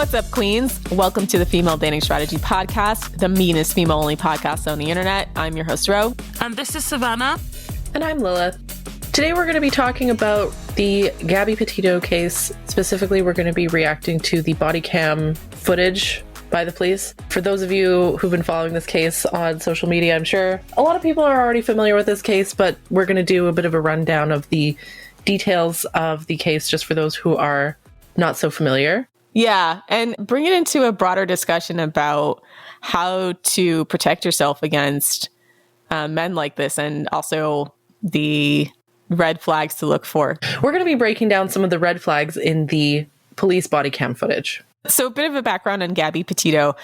What's up, queens? Welcome to the Female Dating Strategy Podcast, the meanest female-only podcast on the internet. I'm your host, Ro. And this is Savannah. And I'm Lilith. Today we're going to be talking about the Gabby Petito case. Specifically, we're going to be reacting to the body cam footage by the police. For those of you who've been following this case on social media, I'm sure a lot of people are already familiar with this case, but we're going to do a bit of a rundown of the details of the case just for those who are not so familiar. Yeah, and bring it into a broader discussion about how to protect yourself against men like this, and also the red flags to look for. We're going to be breaking down some of the red flags in the police body cam footage. So a bit of a background on Gabby Petito.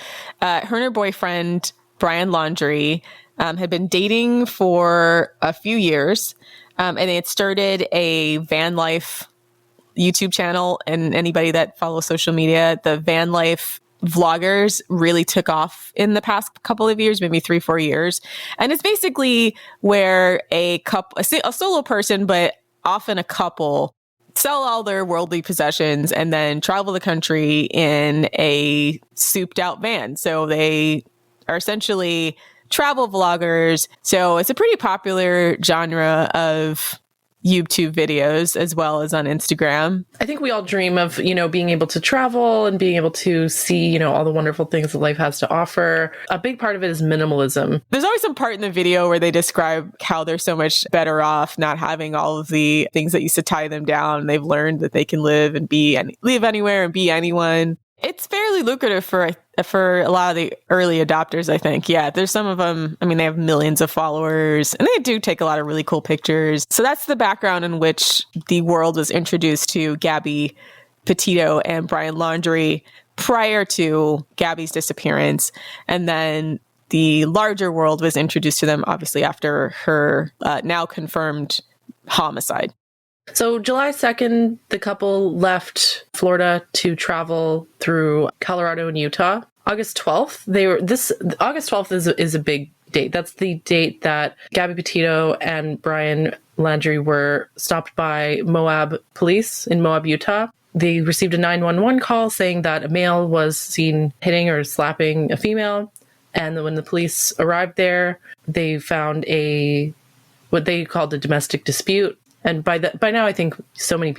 Her and her boyfriend, Brian Laundrie, had been dating for a few years, and they had started a van life YouTube channel. And anybody that follows social media, the van life vloggers really took off in the past couple of years, maybe 3-4 years. And it's basically where a solo person, but often a couple, sell all their worldly possessions and then travel the country in a souped out van. So they are essentially travel vloggers. So it's a pretty popular genre of YouTube videos as well as on Instagram. I think we all dream of, being able to travel and being able to see, all the wonderful things that life has to offer. A big part of it is minimalism. There's always some part in the video where they describe how they're so much better off not having all of the things that used to tie them down. They've learned that they can live anywhere and be anyone. It's fairly lucrative for a lot of the early adopters, I think. Yeah, there's some of them. I mean, they have millions of followers and they do take a lot of really cool pictures. So that's the background in which the world was introduced to Gabby Petito and Brian Laundrie prior to Gabby's disappearance. And then the larger world was introduced to them, obviously, after her now confirmed homicide. So July 2nd, the couple left Florida to travel through Colorado and Utah. August 12th, August 12th is a big date. That's the date that Gabby Petito and Brian Laundrie were stopped by Moab police in Moab, Utah. They received a 911 call saying that a male was seen hitting or slapping a female. And when the police arrived there, they found what they called a domestic dispute. And by now, I think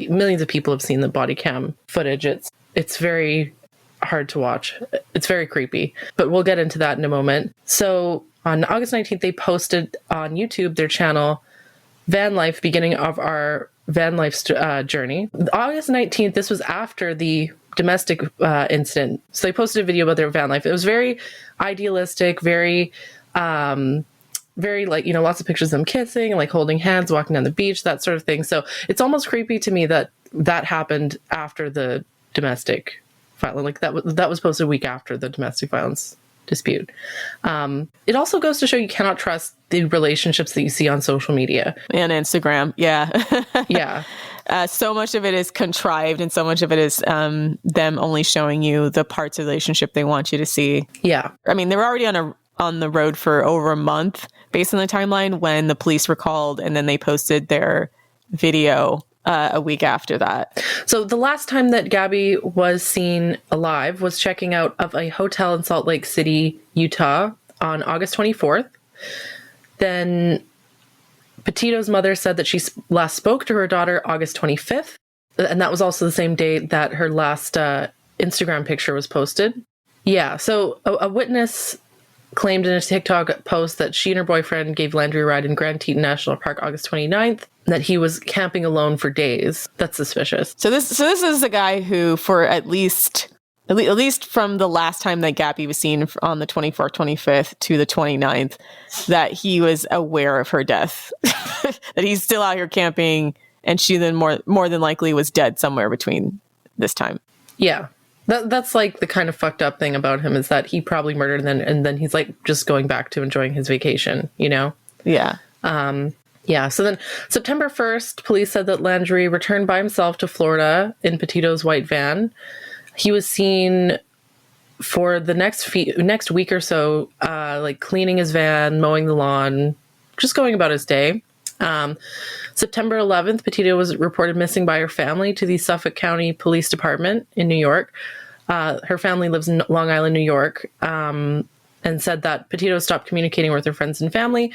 millions of people have seen the body cam footage. It's very hard to watch. It's very creepy, but we'll get into that in a moment. So on August 19th, they posted on YouTube their channel, Van Life, beginning of our van life journey. August 19th, this was after the domestic incident. So they posted a video about their van life. It was very idealistic, very lots of pictures of them kissing, like holding hands, walking down the beach, that sort of thing. So it's almost creepy to me that happened after the domestic violence. Like that was posted a week after the domestic violence dispute. It also goes to show you cannot trust the relationships that you see on social media and Instagram. Yeah. Yeah. So much of it is contrived and so much of it is them only showing you the parts of the relationship they want you to see. Yeah. I mean, they were already on the road for over a month based on the timeline when the police were called, and then they posted their video a week after that. So the last time that Gabby was seen alive was checking out of a hotel in Salt Lake City, Utah on August 24th. Then Petito's mother said that she last spoke to her daughter August 25th. And that was also the same day that her last Instagram picture was posted. Yeah, so a witness claimed in a TikTok post that she and her boyfriend gave Laundrie a ride in Grand Teton National Park August 29th, that he was camping alone for days. That's suspicious. So this is a guy who, for at least from the last time that Gabby was seen on the 24th, 25th to the 29th, that he was aware of her death, that he's still out here camping, and she then more than likely was dead somewhere between this time. Yeah. That's like the kind of fucked up thing about him, is that he probably murdered and then he's like just going back to enjoying his vacation, Yeah. Yeah. So then September 1st, police said that Laundrie returned by himself to Florida in Petito's white van. He was seen for the next week or so, like cleaning his van, mowing the lawn, just going about his day. September 11th, Petito was reported missing by her family to the Suffolk County Police Department in New York. Her family lives in Long Island, New York, and said that Petito stopped communicating with her friends and family.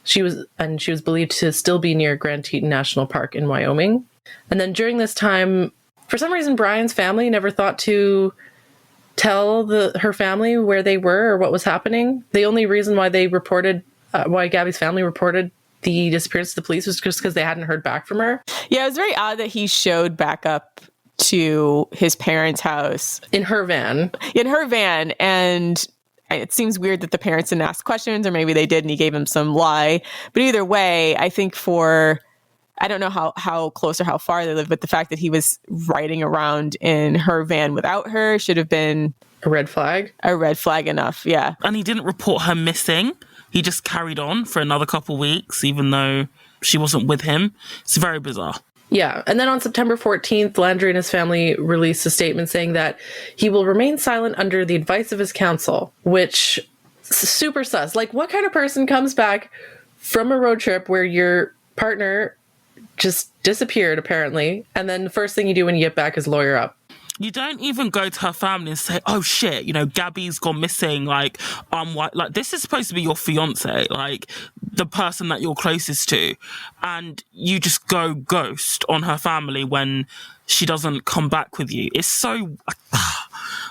She was believed to still be near Grand Teton National Park in Wyoming. And then during this time, for some reason, Brian's family never thought to tell her family where they were or what was happening. The only reason why why Gabby's family reported the disappearance to the police was just because they hadn't heard back from her. Yeah, it was very odd that he showed back up to his parents' house. In her van. And it seems weird that the parents didn't ask questions, or maybe they did and he gave them some lie. But either way, I think I don't know how close or how far they live, but the fact that he was riding around in her van without her should have been a red flag. A red flag enough, yeah. And he didn't report her missing. He just carried on for another couple weeks, even though she wasn't with him. It's very bizarre. Yeah. And then on September 14th, Landry and his family released a statement saying that he will remain silent under the advice of his counsel, which super sus. Like, what kind of person comes back from a road trip where your partner just disappeared, apparently, and then the first thing you do when you get back is lawyer up? You don't even go to her family and say, oh shit, Gabby's gone missing, like, like, this is supposed to be your fiance, like, the person that you're closest to, and you just go ghost on her family when she doesn't come back with you. It's so...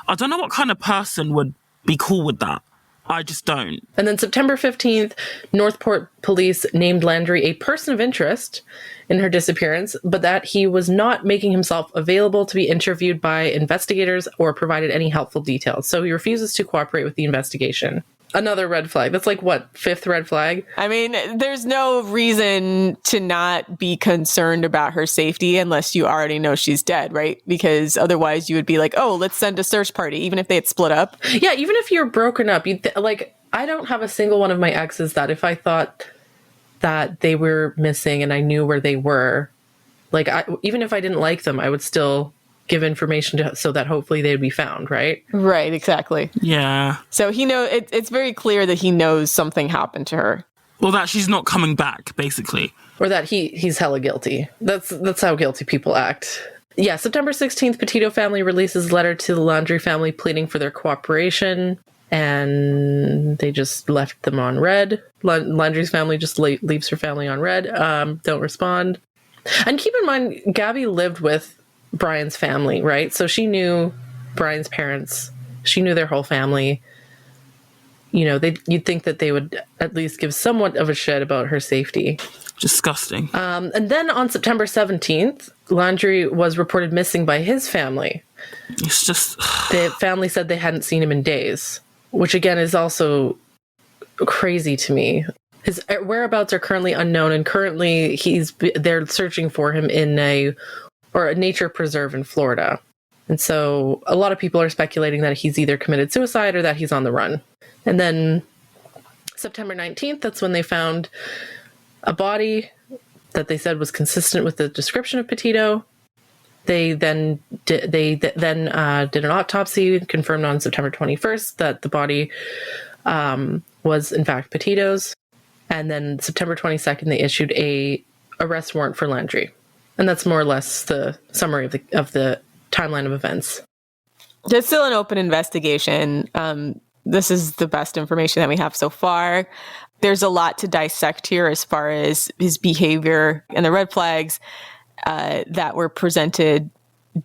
I don't know what kind of person would be cool with that. I just don't. And then September 15th, Northport police named Landry a person of interest in her disappearance, but that he was not making himself available to be interviewed by investigators or provided any helpful details. So he refuses to cooperate with the investigation. Another red flag. That's like, what, fifth red flag? I mean, there's no reason to not be concerned about her safety unless you already know she's dead, right? Because otherwise you would be like, oh, let's send a search party, even if they had split up. Yeah, even if you're broken up, I don't have a single one of my exes that if I thought that they were missing and I knew where they were, even if I didn't like them, I would still give information so that hopefully they'd be found, right? Right, exactly. Yeah. So it's very clear that he knows something happened to her. Well, that she's not coming back, basically. Or that he's hella guilty. That's how guilty people act. Yeah, September 16th, Petito family releases a letter to the Landry family pleading for their cooperation, and they just left them on red. Landry's family just leaves her family on red. Don't respond. And keep in mind, Gabby lived with Brian's family, right? So she knew Brian's parents. She knew their whole family. You'd think that they would at least give somewhat of a shit about her safety. Disgusting. And then on September 17th, Landry was reported missing by his family. It's just... The family said they hadn't seen him in days, which again is also crazy to me. His whereabouts are currently unknown, and currently they're searching for him in a nature preserve in Florida. And so a lot of people are speculating that he's either committed suicide or that he's on the run. And then September 19th, that's when they found a body that they said was consistent with the description of Petito. They then did an autopsy, confirmed on September 21st that the body was in fact Petito's. And then September 22nd, they issued a arrest warrant for Landry. And that's more or less the summary of the timeline of events. There's still an open investigation. This is the best information that we have so far. There's a lot to dissect here as far as his behavior and the red flags that were presented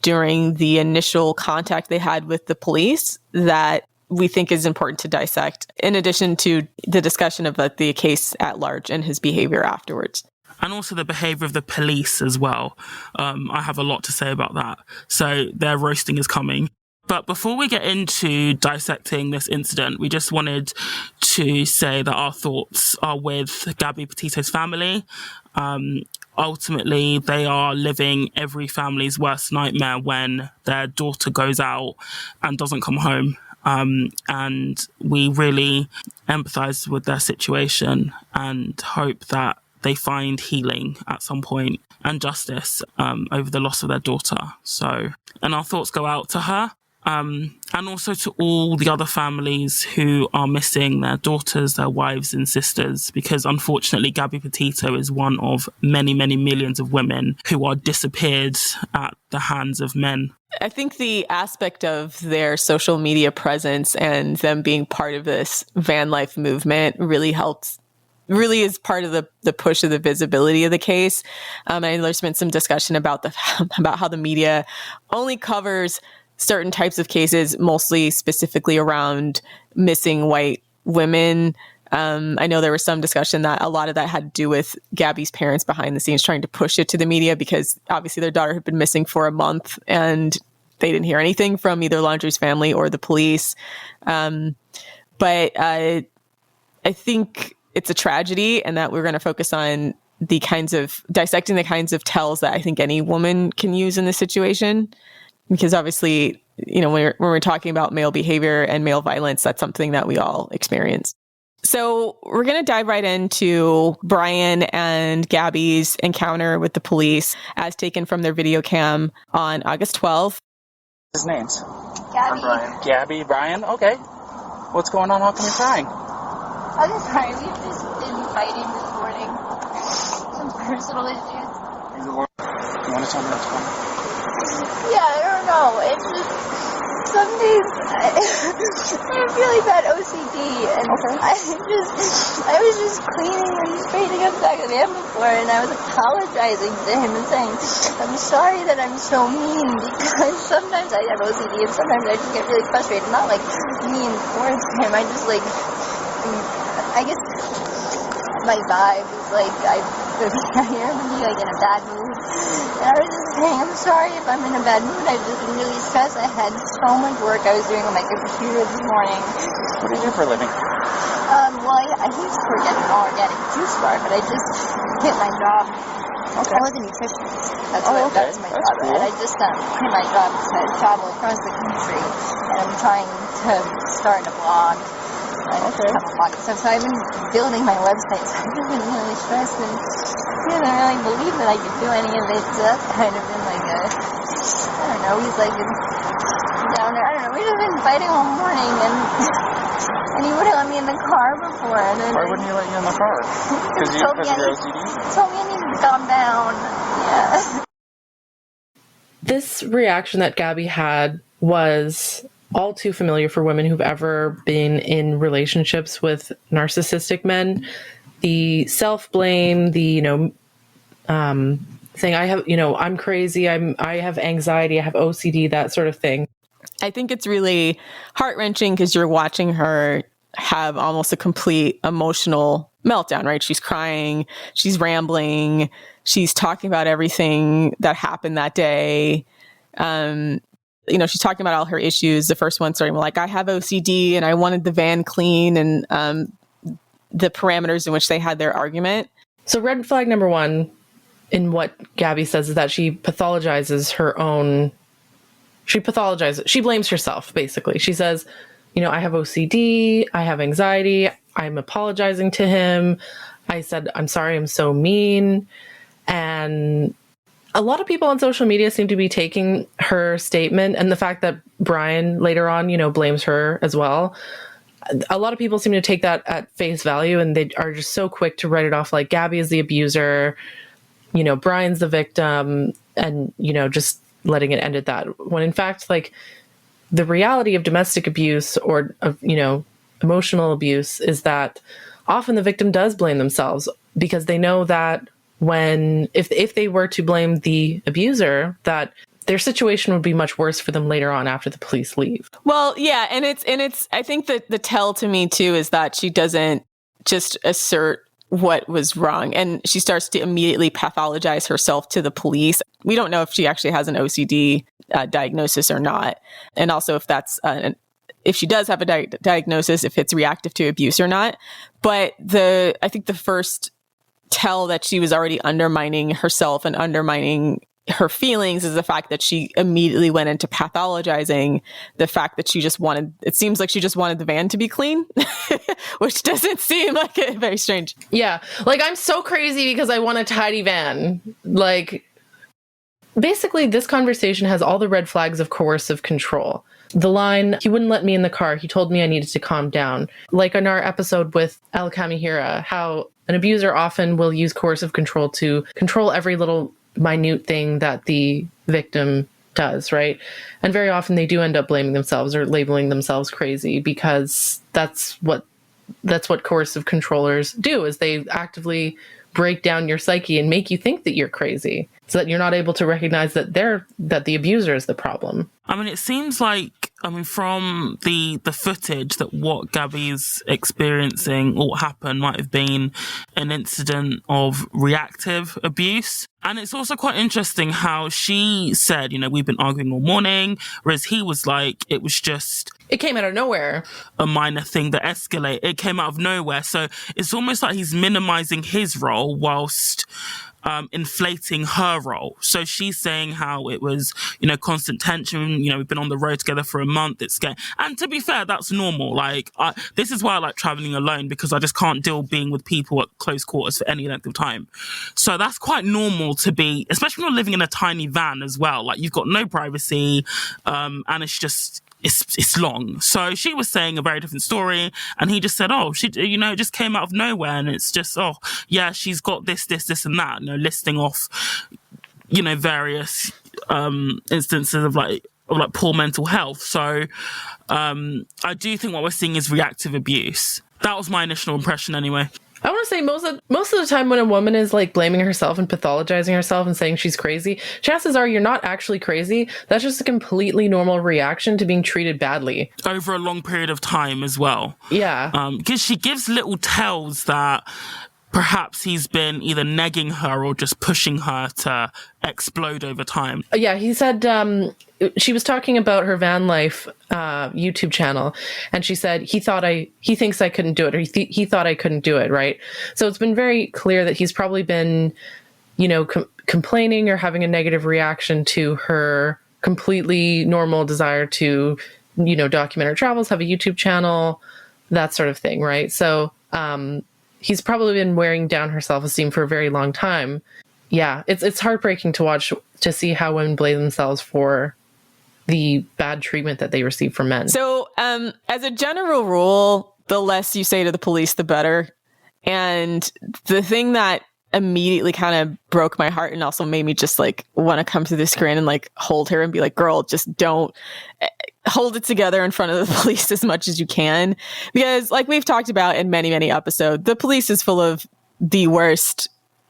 during the initial contact they had with the police that we think is important to dissect, in addition to the discussion of the case at large and his behavior afterwards. And also the behaviour of the police as well. I have a lot to say about that. So their roasting is coming. But before we get into dissecting this incident, we just wanted to say that our thoughts are with Gabby Petito's family. Ultimately, they are living every family's worst nightmare when their daughter goes out and doesn't come home. And we really empathise with their situation and hope that they find healing at some point and justice over the loss of their daughter. So, and our thoughts go out to her. And also to all the other families who are missing their daughters, their wives and sisters, because unfortunately Gabby Petito is one of many, many millions of women who are disappeared at the hands of men. I think the aspect of their social media presence and them being part of this van life movement really is part of the push of the visibility of the case. And there's been some discussion about how the media only covers certain types of cases, mostly specifically around missing white women. I know there was some discussion that a lot of that had to do with Gabby's parents behind the scenes trying to push it to the media because obviously their daughter had been missing for a month and they didn't hear anything from either Laundrie's family or the police. But I think it's a tragedy and that we're going to focus on dissecting the kinds of tells that I think any woman can use in this situation. Because obviously, when we're talking about male behavior and male violence, that's something that we all experience. So we're going to dive right into Brian and Gabby's encounter with the police as taken from their video cam on August 12th. His name's? Gabby. Brian. Gabby, Brian? Okay. What's going on? How come you're crying? I'm sorry, we've just been fighting this morning. Some personal issues. You want to tell me what's going on? Yeah, I don't know. It's just, some days I have really bad OCD, and okay. I was just cleaning and straightening up the back of the van before, and I was apologizing to him and saying, I'm sorry that I'm so mean, because sometimes I have OCD, and sometimes I just get really frustrated. Not like mean towards him, I just I guess my vibe is like, I hear him be like in a bad mood. And I was just saying, I'm sorry if I'm in a bad mood. I've just been really stressed. I had so much work I was doing on my computer this morning. What do you do for a living? Well, I used to work at an organic juice bar, but I just quit my job. Okay. I was a nutritionist. That's my That's job. cool. And I just quit my job to travel across the country. And I'm trying to start a blog. Okay. So I've been building my website, so I've just been really stressed and didn't really believe that I could do any of it. So that's kind of been like I don't know, he's like down there. I don't know, we've just been fighting all morning and he wouldn't let me in the car before. And then Why wouldn't he let you in the car? Because of your OCD? He told me I needed to calm down. Yeah. This reaction that Gabby had was all too familiar for women who've ever been in relationships with narcissistic men. The self-blame, the, saying I have, I'm crazy, I have anxiety, I have OCD, that sort of thing. I think it's really heart-wrenching because you're watching her have almost a complete emotional meltdown, right? She's crying, she's rambling, she's talking about everything that happened that day. She's talking about all her issues. The first one starting like, I have OCD and I wanted the van clean, and the parameters in which they had their argument. So red flag number one in what Gabby says is that she pathologizes her own. She blames herself, basically. She says, I have OCD, I have anxiety, I'm apologizing to him. I said, I'm sorry, I'm so mean. And a lot of people on social media seem to be taking her statement and the fact that Brian later on, blames her as well. A lot of people seem to take that at face value, and they are just so quick to write it off like Gabby is the abuser, Brian's the victim, and, just letting it end at that. When in fact, like, the reality of domestic abuse or of, emotional abuse is that often the victim does blame themselves because they know that if they were to blame the abuser, that their situation would be much worse for them later on after the police leave. Well, yeah. And it's, I think that the tell to me too, is that she doesn't just assert what was wrong. And she starts to immediately pathologize herself to the police. We don't know if she actually has an OCD diagnosis or not. And also if that's, if she does have a diagnosis, if it's reactive to abuse or not. But I think the first tell that she was already undermining herself and undermining her feelings is the fact that she immediately went into pathologizing the fact that it seems like she just wanted the van to be clean, which doesn't seem like it. Very strange. Yeah. Like, I'm so crazy because I want a tidy van. Like, basically this conversation has all the red flags of coercive control. The line, he wouldn't let me in the car. He told me I needed to calm down. Like in our episode with Al Kamihira, how an abuser often will use coercive control to control every little minute thing that the victim does, right? And very often they do end up blaming themselves or labeling themselves crazy, because that's what coercive controllers do, is they actively break down your psyche and make you think that you're crazy, so that you're not able to recognize that the abuser is the problem. I mean, it seems like, from the footage, that what Gabby's experiencing or what happened might have been an incident of reactive abuse. And it's also quite interesting how she said, we've been arguing all morning, whereas he was like, it was just... It came out of nowhere. A minor thing that escalated. It came out of nowhere. So it's almost like he's minimizing his role whilst inflating her role. So she's saying how it was, constant tension. We've been on the road together for a month. It's scary. And to be fair, that's normal. Like, this is why I like traveling alone, because I just can't deal being with people at close quarters for any length of time. So that's quite normal to be, especially when you're living in a tiny van as well. Like, you've got no privacy, and it's just... It's long. So she was saying a very different story, and he just said, it just came out of nowhere, and it's just, she's got this, and that, listing off, various instances of poor mental health. So I do think what we're seeing is reactive abuse. That was my initial impression anyway. I want to say most of the time when a woman is like blaming herself and pathologizing herself and saying she's crazy, chances are you're not actually crazy. That's just a completely normal reaction to being treated badly. Over a long period of time as well. Yeah. Because she gives little tells that perhaps he's been either negging her or just pushing her to explode over time. Yeah, he said she was talking about her van life YouTube channel, and she said he thinks I couldn't do it, or he thought I couldn't do it, right? So it's been very clear that he's probably been, complaining or having a negative reaction to her completely normal desire to, document her travels, have a YouTube channel, that sort of thing, right? So he's probably been wearing down her self-esteem for a very long time. Yeah, it's heartbreaking to watch, to see how women blame themselves for the bad treatment that they receive from men. So, as a general rule, the less you say to the police, the better. And the thing that immediately kind of broke my heart and also made me just want to come to the screen and hold her and be like, girl, just don't hold it together in front of the police as much as you can. Because we've talked about in many, many episodes, the police is full of the worst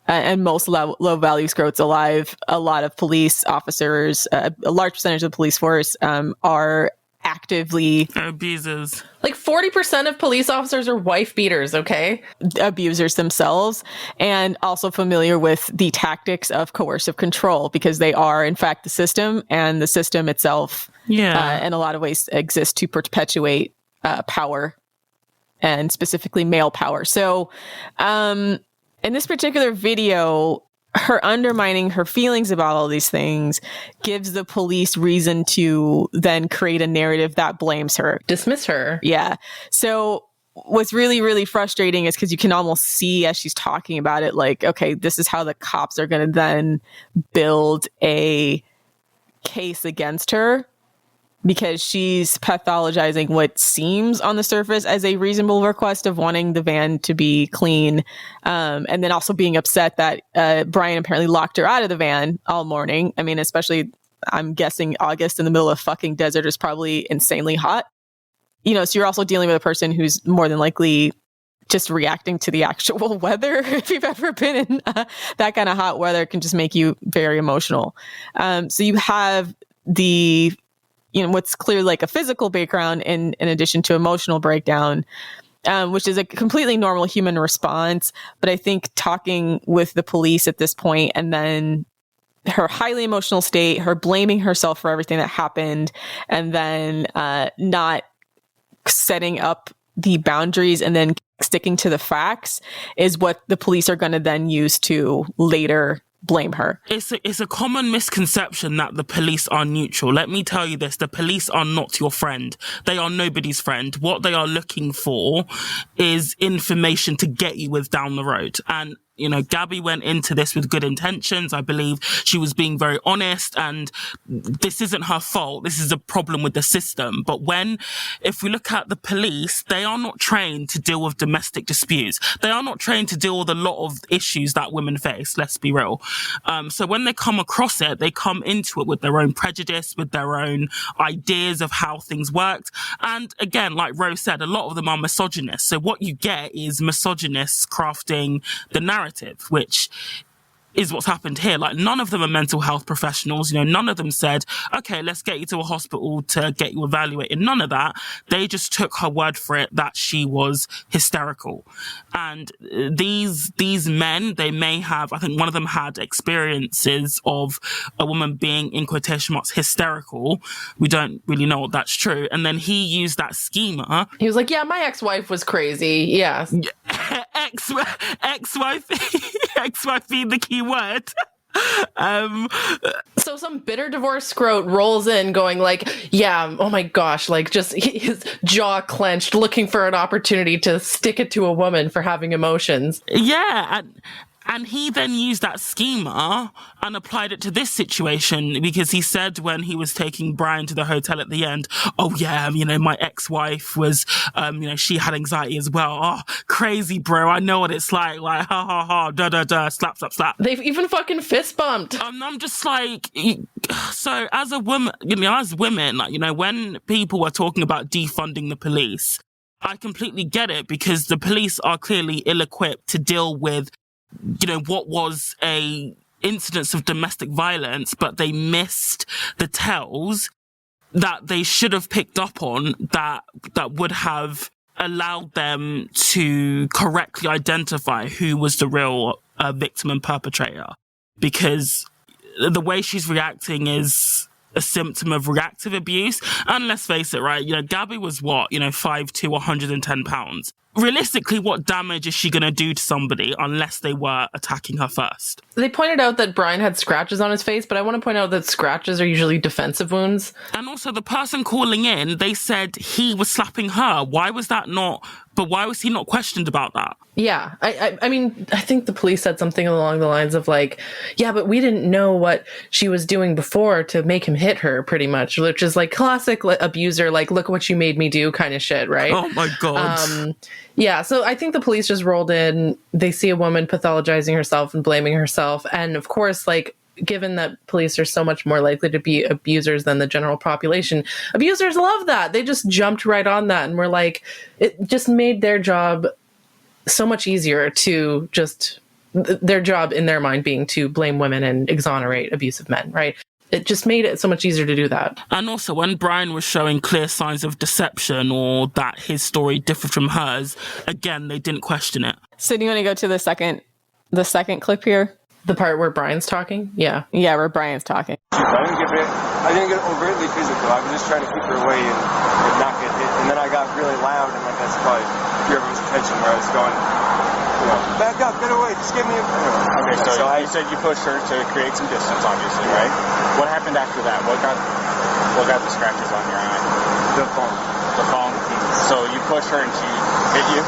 and most low value scroats alive. A lot of police officers, a large percentage of the police force are actively abusers. 40% of police officers are wife beaters, okay? Abusers themselves, and also familiar with the tactics of coercive control, because they are, in fact, the system, and the system itself, in a lot of ways, exists to perpetuate power, and specifically male power. So, in this particular video, her undermining her feelings about all these things gives the police reason to then create a narrative that blames her. Dismiss her. Yeah. So what's really, really frustrating is because you can almost see as she's talking about it, okay, this is how the cops are going to then build a case against her, because she's pathologizing what seems on the surface as a reasonable request of wanting the van to be clean. And then also being upset that Brian apparently locked her out of the van all morning. I mean, especially, I'm guessing August in the middle of fucking desert is probably insanely hot. So you're also dealing with a person who's more than likely just reacting to the actual weather. If you've ever been in that kind of hot weather, it can just make you very emotional. So you have the... what's clear a physical background in addition to emotional breakdown, which is a completely normal human response. But I think talking with the police at this point, and then her highly emotional state, her blaming herself for everything that happened, and then not setting up the boundaries and then sticking to the facts is what the police are going to then use to later blame her. It's a common misconception that the police are neutral. Let me tell you this, the police are not your friend. They are nobody's friend. What they are looking for is information to get you with down the road. And Gabby went into this with good intentions. I believe she was being very honest, and this isn't her fault. This is a problem with the system. But if we look at the police, they are not trained to deal with domestic disputes. They are not trained to deal with a lot of issues that women face, let's be real. So when they come across it, they come into it with their own prejudice, with their own ideas of how things worked. And again, like Rose said, a lot of them are misogynist. So what you get is misogynists crafting the narrative, which is what's happened here. Like, none of them are mental health professionals. None of them said, okay, let's get you to a hospital to get you evaluated. None of that. They just took her word for it that she was hysterical. And these men, they may have, I think one of them had experiences of a woman being, in quotation marks, hysterical. We don't really know if that's true. And then he used that schema. He was like, yeah, my ex-wife was crazy. Yeah. Ex-wife being the key word. So some bitter divorce scrote rolls in going like, yeah, oh my gosh, like just his jaw clenched, looking for an opportunity to stick it to a woman for having emotions. Yeah, and he then used that schema and applied it to this situation, because he said when he was taking Brian to the hotel at the end, oh yeah, my ex-wife was, she had anxiety as well. Oh, crazy, bro. I know what it's like ha ha ha, da da da, slap, slap, slap. They've even fucking fist bumped. I'm just like, so as a woman, as women, when people are talking about defunding the police, I completely get it, because the police are clearly ill-equipped to deal with what was a incidence of domestic violence, but they missed the tells that they should have picked up on that would have allowed them to correctly identify who was the real victim and perpetrator. Because the way she's reacting is a symptom of reactive abuse. And let's face it, right? Gabby was 5'2", 110 pounds. Realistically, what damage is she going to do to somebody unless they were attacking her first? They pointed out that Brian had scratches on his face, but I want to point out that scratches are usually defensive wounds. And also, the person calling in, they said he was slapping her. Why was he not questioned about that? Yeah, I mean, I think the police said something along the lines of like, yeah, but we didn't know what she was doing before to make him hit her, pretty much, which is like classic abuser, like, look what you made me do kind of shit, right? Oh my God. Yeah, so I think the police just rolled in. They see a woman pathologizing herself and blaming herself. And of course, like, given that police are so much more likely to be abusers than the general population, abusers love that. They just jumped right on that and were like, it just made their job so much easier to just, their job in their mind being to blame women and exonerate abusive men, right? It just made it so much easier to do that. And also, when Brian was showing clear signs of deception or that his story differed from hers, again, they didn't question it. So do you want to go to the second clip here? The part where Brian's talking? Yeah. Yeah, where Brian's talking. I didn't get overtly physical. I was just trying to keep her away and not get hit. And then I got really loud, and that's probably drew everyone's attention where I was going, back up, get away, just give me a... Okay, so you said you pushed her to create some distance, obviously, right? What happened after that? What got the scratches on your eye? The phone. The phone? So you pushed her and she hit you?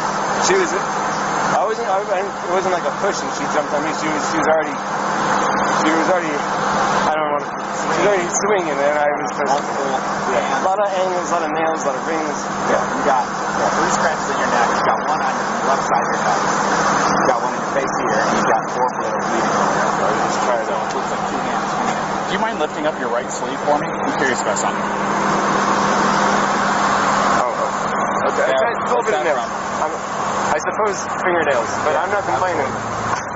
It wasn't like a push and she jumped on me. She was already, I don't know, she was already swinging, and I was just, a lot of angles, a lot of nails, a lot of rings. Yeah, you got 3 scratches on your neck. You got one on your left side of your head. You got one in your face here, and you got 4 little bleeding over there. So you just try to, it looks like 2 hands. Do you mind lifting up your right sleeve for me? I'm curious about something. Okay. Yeah, A little bit of nails. I suppose fingernails, but I'm not complaining.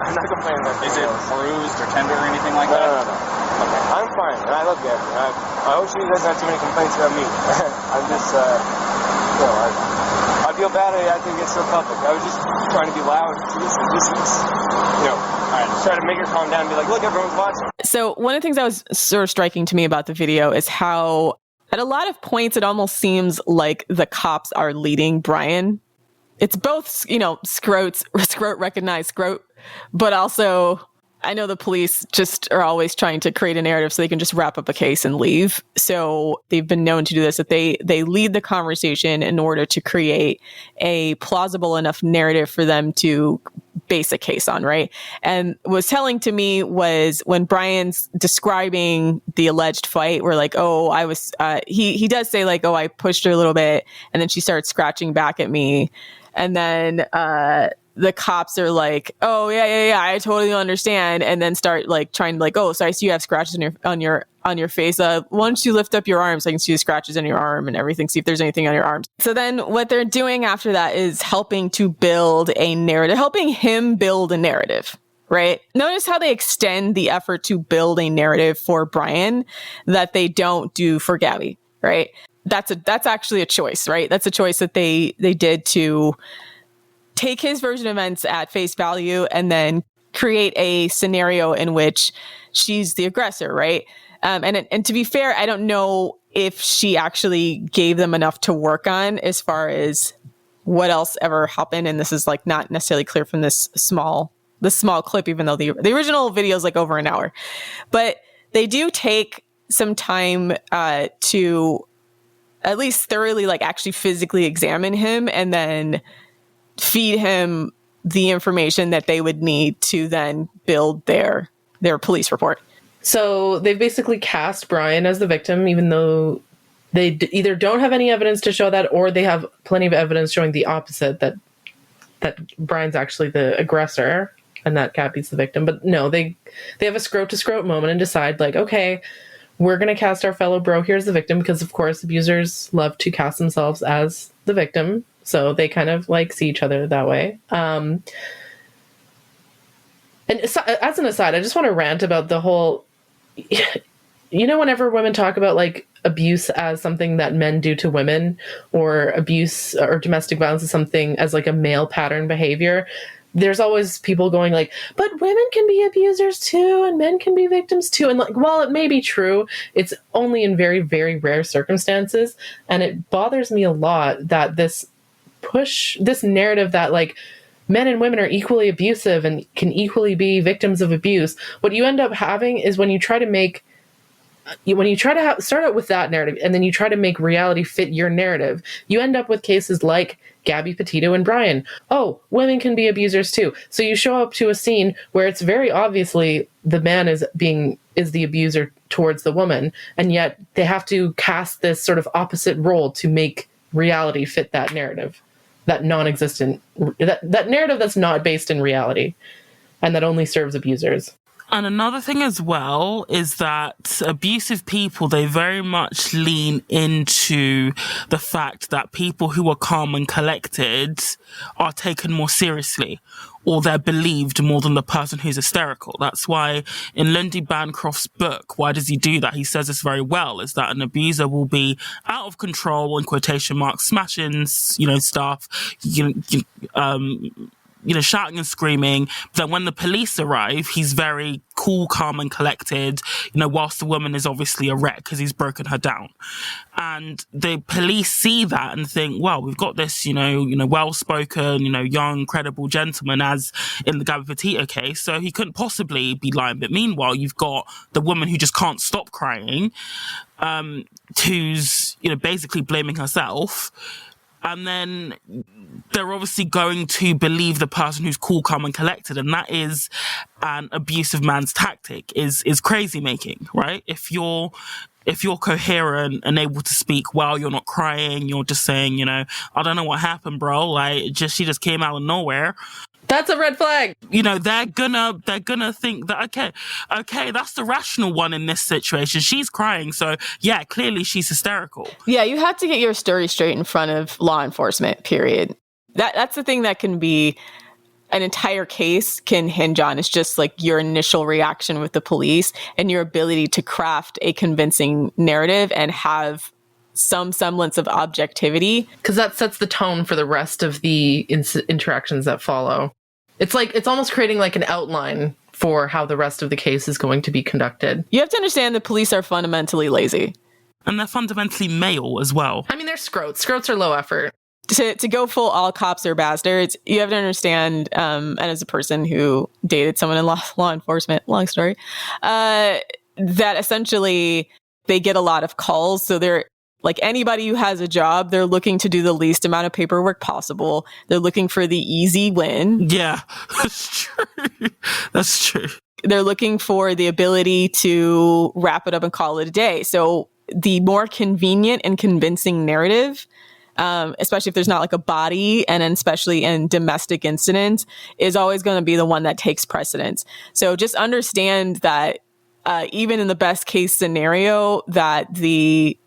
I'm not complaining about Is it fingernails. bruised or tender or anything like that? No. Okay. I'm fine, and I love Gabby. I hope she doesn't have too many complaints about me. I'm just, I feel bad I had to get so public. I was just trying to be loud. Try to make her calm down and be like, look, everyone's watching. So one of the things that was sort of striking to me about the video is how, at a lot of points, it almost seems like the cops are leading Brian. It's both, scrote recognize scrote, but also I know the police just are always trying to create a narrative so they can just wrap up a case and leave. So they've been known to do this, that they lead the conversation in order to create a plausible enough narrative for them to base a case on, right? And was telling to me was when Brian's describing the alleged fight, where like, oh, I was, he does say like, oh, I pushed her a little bit, and then she started scratching back at me, and then the cops are like, oh yeah, I totally understand, and then start like trying to like, oh, so I see you have scratches on your face. Why don't you lift up your arm so I can see the scratches on your arm and everything, see if there's anything on your arms. So then what they're doing after that is helping to build a narrative, helping him build a narrative, right? Notice how they extend the effort to build a narrative for Brian that they don't do for Gabby, right? That's actually a choice, right? That's a choice that they did to take his version of events at face value and then create a scenario in which she's the aggressor, right? And to be fair, I don't know if she actually gave them enough to work on as far as what else ever happened. And this is like not necessarily clear from this small clip, even though the original video is like over an hour. But they do take some time to at least thoroughly like actually physically examine him and then feed him the information that they would need to then build their police report. So they've basically cast Brian as the victim, even though they either don't have any evidence to show that, or they have plenty of evidence showing the opposite, that Brian's actually the aggressor and that Gabby's the victim. But no, they have a scrote-to-scrote moment and decide like, okay, we're going to cast our fellow bro here as the victim, because of course abusers love to cast themselves as the victim. So they kind of like see each other that way. And so, as an aside, I just want to rant about the whole, you know, whenever women talk about like abuse as something that men do to women, or abuse or domestic violence as something as like a male pattern behavior, there's always people going like, but women can be abusers too, and men can be victims too. And like, while it may be true, it's only in very, very rare circumstances. And it bothers me a lot that this narrative that like men and women are equally abusive and can equally be victims of abuse. What you end up having is when you try to start out with that narrative and then you try to make reality fit your narrative, you end up with cases like Gabby Petito and Brian. Oh, women can be abusers too. So you show up to a scene where it's very obviously the man is the abuser towards the woman, and yet they have to cast this sort of opposite role to make reality fit that narrative, that non-existent, that narrative that's not based in reality and that only serves abusers. And another thing as well is that abusive people, they very much lean into the fact that people who are calm and collected are taken more seriously, or they're believed more than the person who's hysterical. That's why in Lundy Bancroft's book, why does he do that? He says this very well, is that an abuser will be out of control, in quotation marks, smashing, stuff, shouting and screaming. But then when the police arrive, he's very cool, calm and collected, whilst the woman is obviously a wreck because he's broken her down. And the police see that and think, well, we've got this, well-spoken, young, credible gentleman, as in the Gabby Petito case, so he couldn't possibly be lying. But meanwhile, you've got the woman who just can't stop crying, who's, basically blaming herself. And then they're obviously going to believe the person who's cool, calm, and collected, and that is an abusive man's tactic, is crazy making, right? If you're coherent and able to speak well, you're not crying, you're just saying, I don't know what happened, bro. Like, she just came out of nowhere. That's a red flag. They're gonna think that, okay, that's the rational one in this situation. She's crying, so yeah, clearly she's hysterical. Yeah, you have to get your story straight in front of law enforcement, period. That's the thing that can be an entire case can hinge on. It's just like your initial reaction with the police and your ability to craft a convincing narrative and have some semblance of objectivity. Because that sets the tone for the rest of the interactions that follow. It's like, it's almost creating like an outline for how the rest of the case is going to be conducted. You have to understand the police are fundamentally lazy. And they're fundamentally male as well. I mean, they're scrotes. Scrotes are low effort. To go full all cops are bastards, you have to understand, and as a person who dated someone in law enforcement, long story, that essentially they get a lot of calls. So they're Like anybody who has a job, they're looking to do the least amount of paperwork possible. They're looking for the easy win. Yeah, that's true. That's true. They're looking for the ability to wrap it up and call it a day. So the more convenient and convincing narrative, especially if there's not like a body, and then especially in domestic incidents, is always going to be the one that takes precedence. So just understand that even in the best case scenario, that the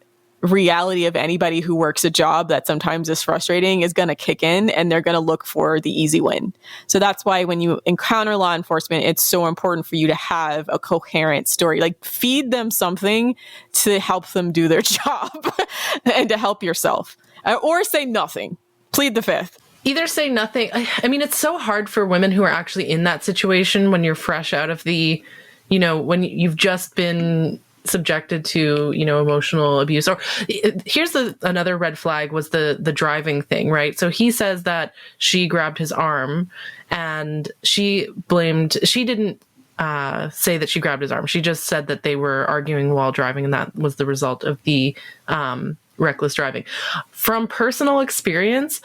reality of anybody who works a job that sometimes is frustrating is going to kick in, and they're going to look for the easy win. So that's why when you encounter law enforcement, it's so important for you to have a coherent story. Like feed them something to help them do their job and to help yourself, or say nothing. Plead the fifth. Either say nothing. I mean, it's so hard for women who are actually in that situation when you're fresh out of the, when you've just been subjected to, emotional abuse. Or here's another red flag was the driving thing, right? So he says that she grabbed his arm, and she didn't say that she grabbed his arm. She just said that they were arguing while driving, and that was the result of the reckless driving. From personal experience,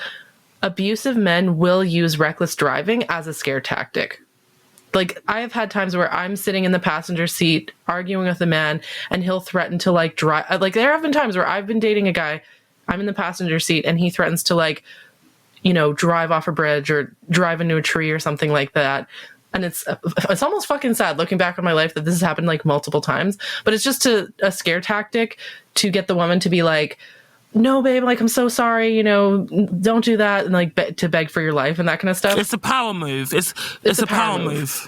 abusive men will use reckless driving as a scare tactic. Like, I have had times where I'm sitting in the passenger seat arguing with a man, and he'll threaten to like drive. Like, there have been times where I've been dating a guy, I'm in the passenger seat, and he threatens to like, drive off a bridge or drive into a tree or something like that. And it's almost fucking sad looking back on my life that this has happened like multiple times. But it's just a scare tactic to get the woman to be like, no, babe, like, I'm so sorry, don't do that, and like to beg for your life and that kind of stuff. It's a power move. It's a power move.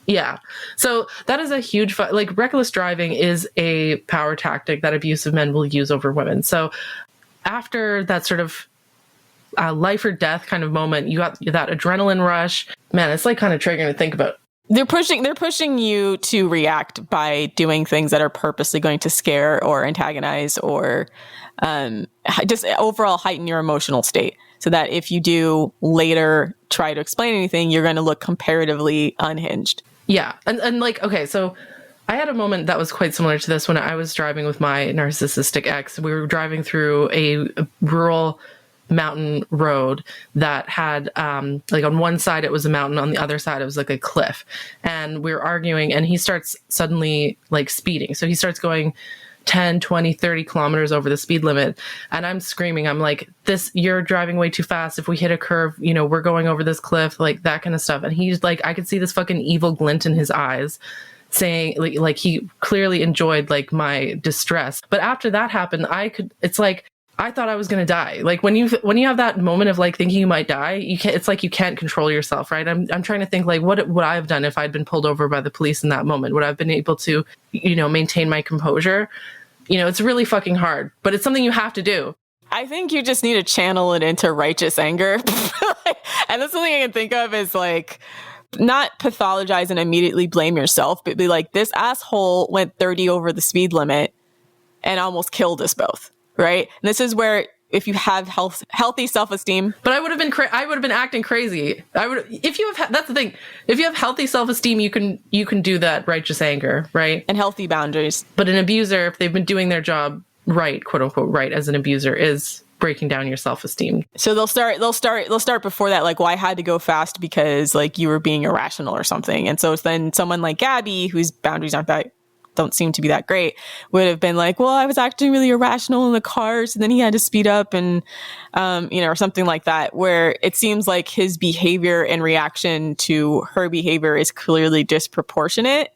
Yeah. So that is a huge, like, reckless driving is a power tactic that abusive men will use over women. So after that sort of life or death kind of moment, you got that adrenaline rush. Man, it's like kind of triggering to think about. They're pushing you to react by doing things that are purposely going to scare or antagonize or just overall heighten your emotional state, so that if you do later try to explain anything, you're going to look comparatively unhinged. Yeah. And like, okay, so I had a moment that was quite similar to this when I was driving with my narcissistic ex. We were driving through a rural mountain road that had like on one side it was a mountain, on the other side it was like a cliff, and we were arguing, and he starts suddenly like speeding. So he starts going 10, 20, 30 kilometers over the speed limit, and I'm screaming. I'm like, you're driving way too fast. If we hit a curve, we're going over this cliff, like that kind of stuff. And he's like, I could see this fucking evil glint in his eyes, saying like he clearly enjoyed like my distress. But after that happened, it's like, I thought I was going to die. Like when you have that moment of like thinking you might die, it's like you can't control yourself, right? I'm trying to think like what would I have done if I'd been pulled over by the police in that moment? Would I have been able to, maintain my composure? It's really fucking hard, but it's something you have to do. I think you just need to channel it into righteous anger. And that's something I can think of is like, not pathologize and immediately blame yourself, but be like, this asshole went 30 over the speed limit and almost killed us both. Right. And this is where if you have healthy self-esteem. But I would have been acting crazy. That's the thing. If you have healthy self-esteem, you can do that righteous anger. Right. And healthy boundaries. But an abuser, if they've been doing their job right, quote unquote, right, as an abuser, is breaking down your self-esteem. So they'll start before that. Like, well, I had to go fast because like you were being irrational or something. And so then someone like Gabby, whose boundaries don't seem to be that great, would have been like, well, I was acting really irrational in the cars, and then he had to speed up and, or something like that, where it seems like his behavior in reaction to her behavior is clearly disproportionate,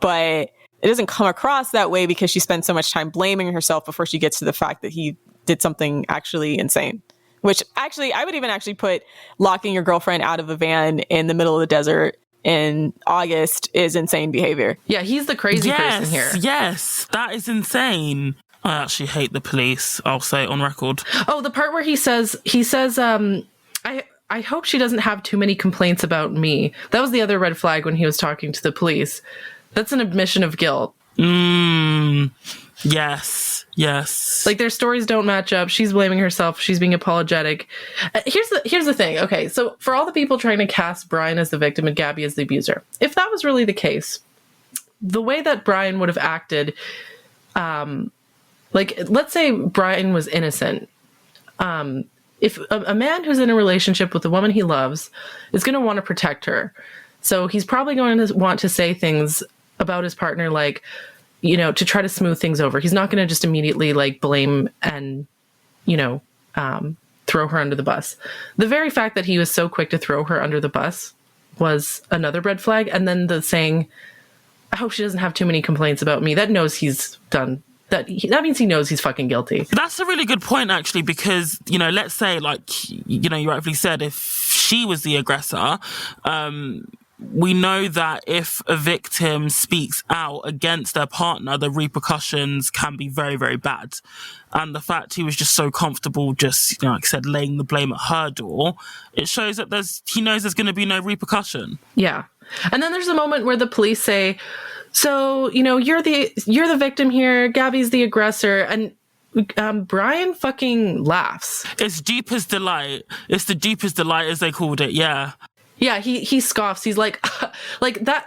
but it doesn't come across that way because she spends so much time blaming herself before she gets to the fact that he did something actually insane. Which actually, I would even actually put locking your girlfriend out of a van in the middle of the desert in August is insane behavior. Yeah, he's the crazy person here. Yes, that is insane. I actually hate the police. I'll say it on record. Oh, the part where he says, I hope she doesn't have too many complaints about me. That was the other red flag when he was talking to the police. That's an admission of guilt. Yes. Like, their stories don't match up. She's blaming herself. She's being apologetic. Here's the thing. Okay, so for all the people trying to cast Brian as the victim and Gabby as the abuser, if that was really the case, the way that Brian would have acted Like, let's say Brian was innocent. If a man who's in a relationship with a woman he loves is going to want to protect her. So he's probably going to want to say things about his partner, like, you know, to try to smooth things over. He's not going to just immediately like blame and, you know, throw her under the bus. The very fact that he was so quick to throw her under the bus was another red flag. And then the saying, I hope she doesn't have too many complaints about me. That knows he's done. That means he knows he's fucking guilty. That's a really good point, actually, because, you know, let's say, like, you know, you rightfully said, if she was the aggressor, we know that if a victim speaks out against their partner, the repercussions can be very, very bad. And the fact he was just so comfortable, just, you know, like I said, laying the blame at her door, it shows that he knows there's going to be no repercussion. Yeah. And then there's a moment where the police say, so, you know, you're the victim here. Gabby's the aggressor. And Brian fucking laughs. It's deepest delight. It's the deepest delight, as they called it. Yeah. Yeah, he scoffs. He's like, like that,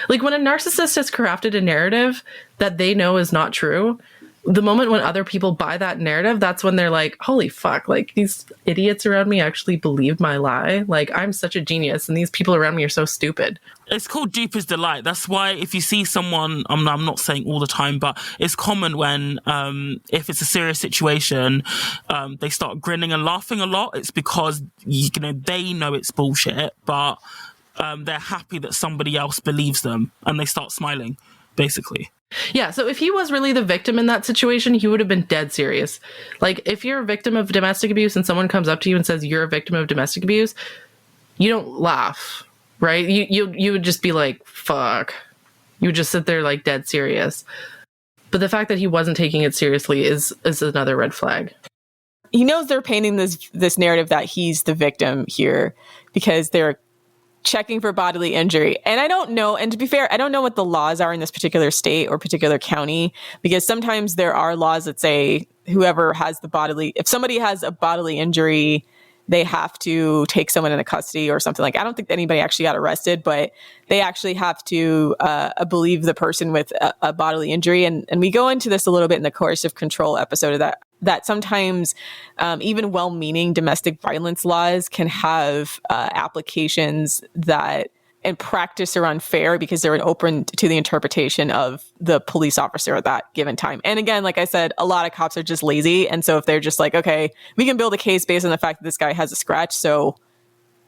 like when a narcissist has crafted a narrative that they know is not true, the moment when other people buy that narrative, that's when they're like, holy fuck, like these idiots around me actually believe my lie. Like, I'm such a genius and these people around me are so stupid. It's called deepest delight. That's why if you see someone, I'm not saying all the time, but it's common when, if it's a serious situation, they start grinning and laughing a lot. It's because, you know, they know it's bullshit, but they're happy that somebody else believes them and they start smiling, basically. Yeah, so if he was really the victim in that situation, he would have been dead serious. Like, if you're a victim of domestic abuse and someone comes up to you and says you're a victim of domestic abuse, you don't laugh, right? You would just be like, fuck. You would just sit there like dead serious. But the fact that he wasn't taking it seriously is another red flag. He knows they're painting this narrative that he's the victim here because they're checking for bodily injury. And I don't know, and to be fair, I don't know what the laws are in this particular state or particular county, because sometimes there are laws that say whoever has if somebody has a bodily injury, they have to take someone into custody or something like that. I don't think anybody actually got arrested, but they actually have to believe the person with a bodily injury. And we go into this a little bit in the coercive control episode of that sometimes even well-meaning domestic violence laws can have applications that in practice are unfair because they're open to the interpretation of the police officer at that given time. And again, like I said, a lot of cops are just lazy. And so if they're just like, okay, we can build a case based on the fact that this guy has a scratch, so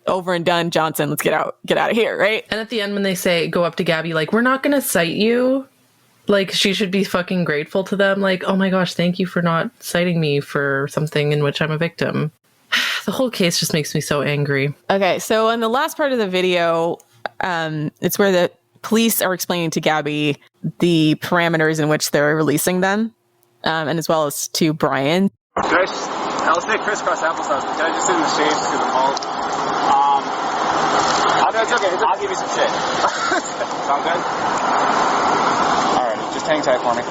over and done, Johnson, let's get out of here, right? And at the end when they say, go up to Gabby, like, we're not going to cite you, like, she should be fucking grateful to them. Like, oh my gosh, thank you for not citing me for something in which I'm a victim. The whole case just makes me so angry. Okay, so in the last part of the video, it's where the police are explaining to Gabby the parameters in which they're releasing them, and as well as to Brian. I'll say crisscross applesauce, but can I just sit in the shade to see the malt? I'll give you some shit. Sound good? Alright, just hang tight for me.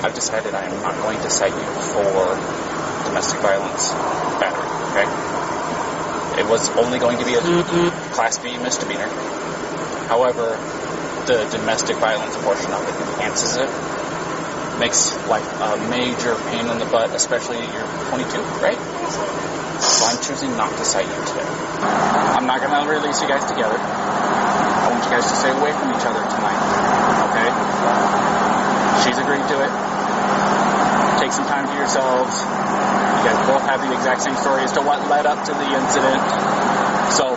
I've decided I am not going to cite you for domestic violence battery, okay? It was only going to be a Class B misdemeanor. However, the domestic violence portion of it enhances it. Makes life a major pain in the butt, especially you're 22, right? So I'm choosing not to cite you today. I'm not going to release you guys together. I want you guys to stay away from each other tonight, okay? She's agreed to it. Take some time to yourselves. You guys both have the exact same story as to what led up to the incident. So,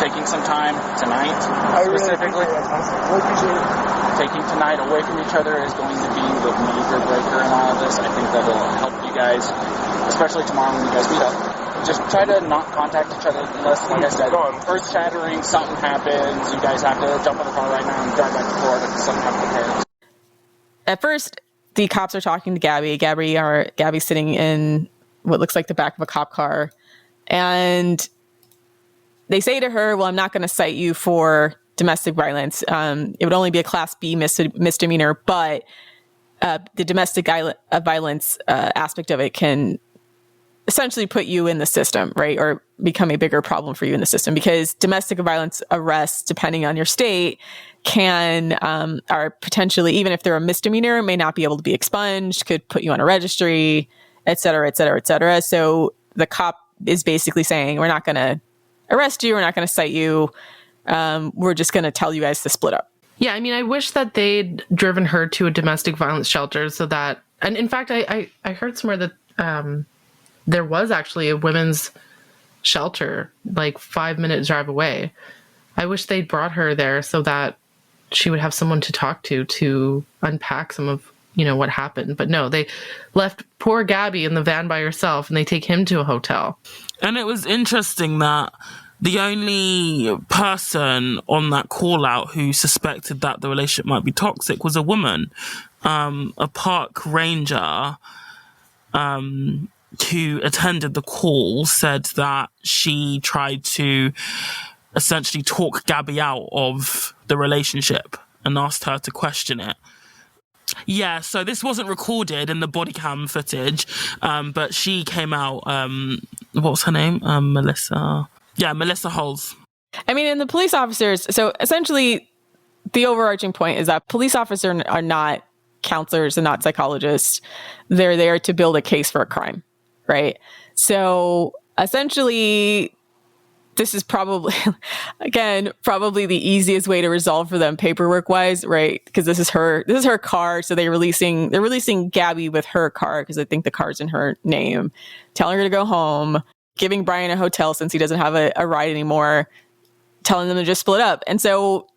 taking some time tonight, specifically, taking tonight away from each other is going to be the major breaker in all of this. I think that'll help you guys, especially tomorrow when you guys meet up. Just try to not contact each other unless, like I said, earth shattering, something happens, you guys have to jump in the car right now and drive back to Florida because something happened to parents. At first, the cops are talking to Gabby. Gabby's sitting in what looks like the back of a cop car. And they say to her, well, I'm not going to cite you for domestic violence. It would only be a Class B misdemeanor, but the domestic violence aspect of it can essentially put you in the system, right? Or become a bigger problem for you in the system, because domestic violence arrests, depending on your state, can are potentially, even if they're a misdemeanor, may not be able to be expunged, could put you on a registry, et cetera, et cetera, et cetera. So the cop is basically saying, we're not going to arrest you, we're not going to cite you, we're just going to tell you guys to split up. Yeah, I mean, I wish that they'd driven her to a domestic violence shelter so that, and in fact, I heard somewhere that there was actually a women's shelter like 5 minute drive away. I wish they'd brought her there so that she would have someone to talk to unpack some of, what happened. But no, they left poor Gabby in the van by herself and they take him to a hotel. And it was interesting that the only person on that call out who suspected that the relationship might be toxic was a woman, a park ranger, who attended the call, said that she tried to essentially talk Gabby out of the relationship and asked her to question it. Yeah, so this wasn't recorded in the body cam footage, but she came out, what was her name? Melissa. Yeah, Melissa Holes. I mean, and the police officers, so essentially the overarching point is that police officers are not counselors and not psychologists. They're there to build a case for a crime, right? So essentially, this is probably, again, probably the easiest way to resolve for them paperwork wise, right? Because this is her car. So they're releasing Gabby with her car because I think the car's in her name, telling her to go home, giving Brian a hotel since he doesn't have a ride anymore, telling them to just split up. And so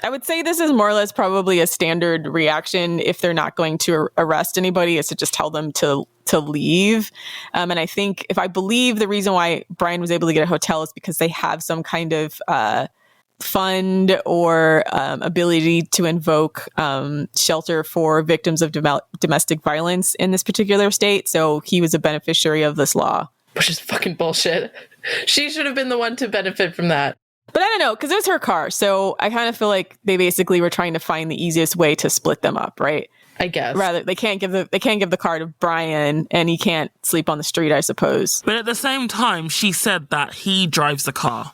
I would say this is more or less probably a standard reaction if they're not going to arrest anybody, is to just tell them to leave. And I think, if I believe, the reason why Brian was able to get a hotel is because they have some kind of fund or ability to invoke shelter for victims of domestic violence in this particular state. So he was a beneficiary of this law. Which is fucking bullshit. She should have been the one to benefit from that. But I don't know, because it was her car. So I kind of feel like they basically were trying to find the easiest way to split them up, right? I guess. They can't give the car to Brian, and he can't sleep on the street, I suppose. But at the same time, she said that he drives the car.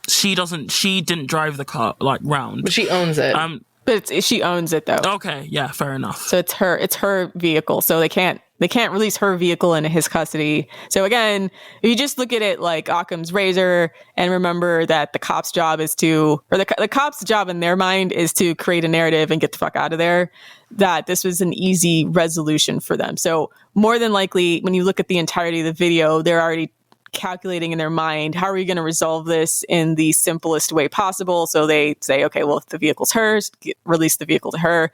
She didn't drive the car round. But she owns it. But she owns it though. Okay, yeah, fair enough. So it's her vehicle. So they can't release her vehicle into his custody. So again, if you just look at it like Occam's razor and remember that the cop's job is the cop's job in their mind is to create a narrative and get the fuck out of there, that this was an easy resolution for them. So more than likely, when you look at the entirety of the video, they're already calculating in their mind, how are we going to resolve this in the simplest way possible? So they say, okay, well, if the vehicle's hers, release the vehicle to her,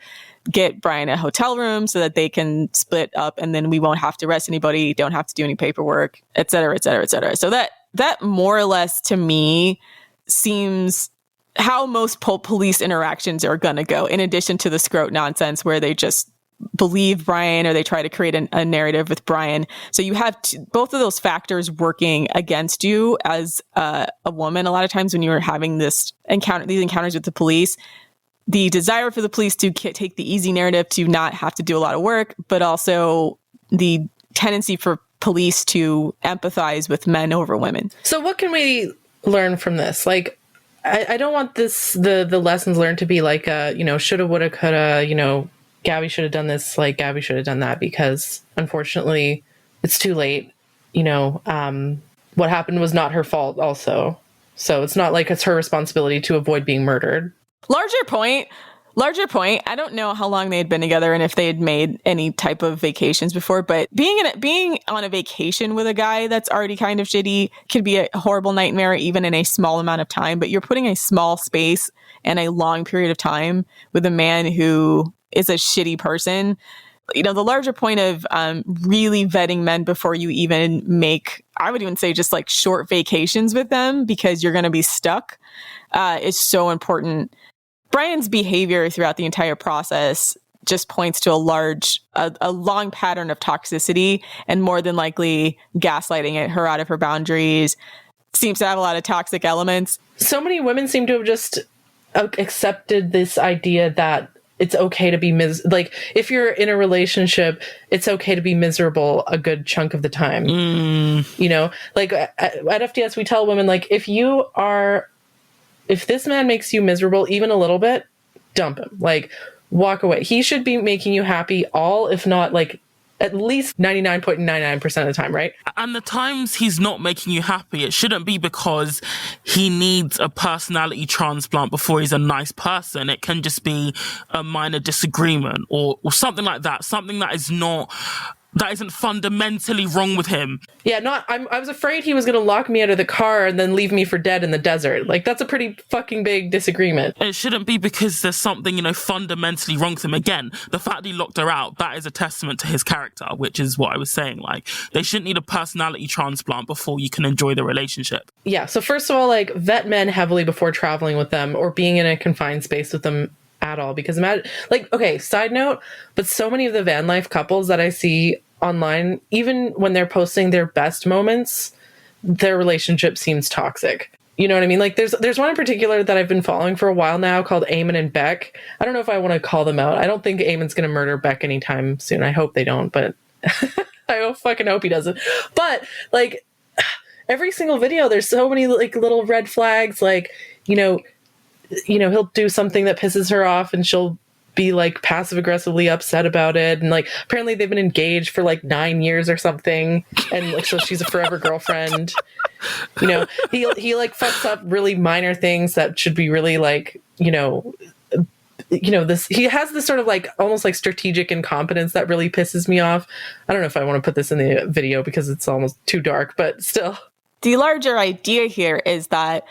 get Brian a hotel room so that they can split up, and then we won't have to arrest anybody, don't have to do any paperwork, et cetera, et cetera, et cetera. So that more or less to me seems how most police interactions are going to go, in addition to the scrote nonsense where they just believe Brian or they try to create a narrative with Brian. So you have both of those factors working against you as a woman. A lot of times when you're having these encounters with the police, the desire for the police to take the easy narrative to not have to do a lot of work, but also the tendency for police to empathize with men over women. So what can we learn from this? I don't want the lessons learned to be shoulda, woulda, coulda, Gabby should have done this, Gabby should have done that, because unfortunately it's too late. What happened was not her fault also. So it's not like it's her responsibility to avoid being murdered. Larger point. I don't know how long they had been together and if they had made any type of vacations before, but being on a vacation with a guy that's already kind of shitty could be a horrible nightmare, even in a small amount of time. But you're putting a small space and a long period of time with a man who is a shitty person. The larger point of really vetting men before you even make, I would even say, just short vacations with them, because you're going to be stuck, is so important. Brian's behavior throughout the entire process just points to a long pattern of toxicity, and more than likely gaslighting her out of her boundaries. Seems to have a lot of toxic elements. So many women seem to have just accepted this idea that it's okay to be if you're in a relationship, it's okay to be miserable a good chunk of the time. At FDS, we tell women, if you are if this man makes you miserable even a little bit, dump him. Like, walk away. He should be making you happy all, if not like at least 99.99% of the time, right? And the times he's not making you happy, it shouldn't be because he needs a personality transplant before he's a nice person. It can just be a minor disagreement or something like that. Something that isn't fundamentally wrong with him. Yeah, I was afraid he was going to lock me out of the car and then leave me for dead in the desert. Like, that's a pretty fucking big disagreement. It shouldn't be because there's something, fundamentally wrong with him. Again, the fact that he locked her out, that is a testament to his character, which is what I was saying. Like, they shouldn't need a personality transplant before you can enjoy the relationship. Yeah, so first of all, like, vet men heavily before traveling with them or being in a confined space with them at all. Because imagine, like, okay, side note, but so many of the van life couples that I see online, even when they're posting their best moments, their relationship seems toxic. You know what I mean? Like, there's one in particular that I've been following for a while now called Eamon and Beck. I don't know if I want to call them out. I don't think Eamon's going to murder Beck anytime soon. I hope they don't, but I fucking hope he doesn't. But, like, every single video, there's so many, like, little red flags. Like, he'll do something that pisses her off and she'll be like passive aggressively upset about it, and like apparently they've been engaged for like 9 years or something, and like so she's a forever girlfriend. He like fucks up really minor things that should be really like this. He has this sort of like almost like strategic incompetence that really pisses me off. I don't know if I want to put this in the video because it's almost too dark, but still. The larger idea here is that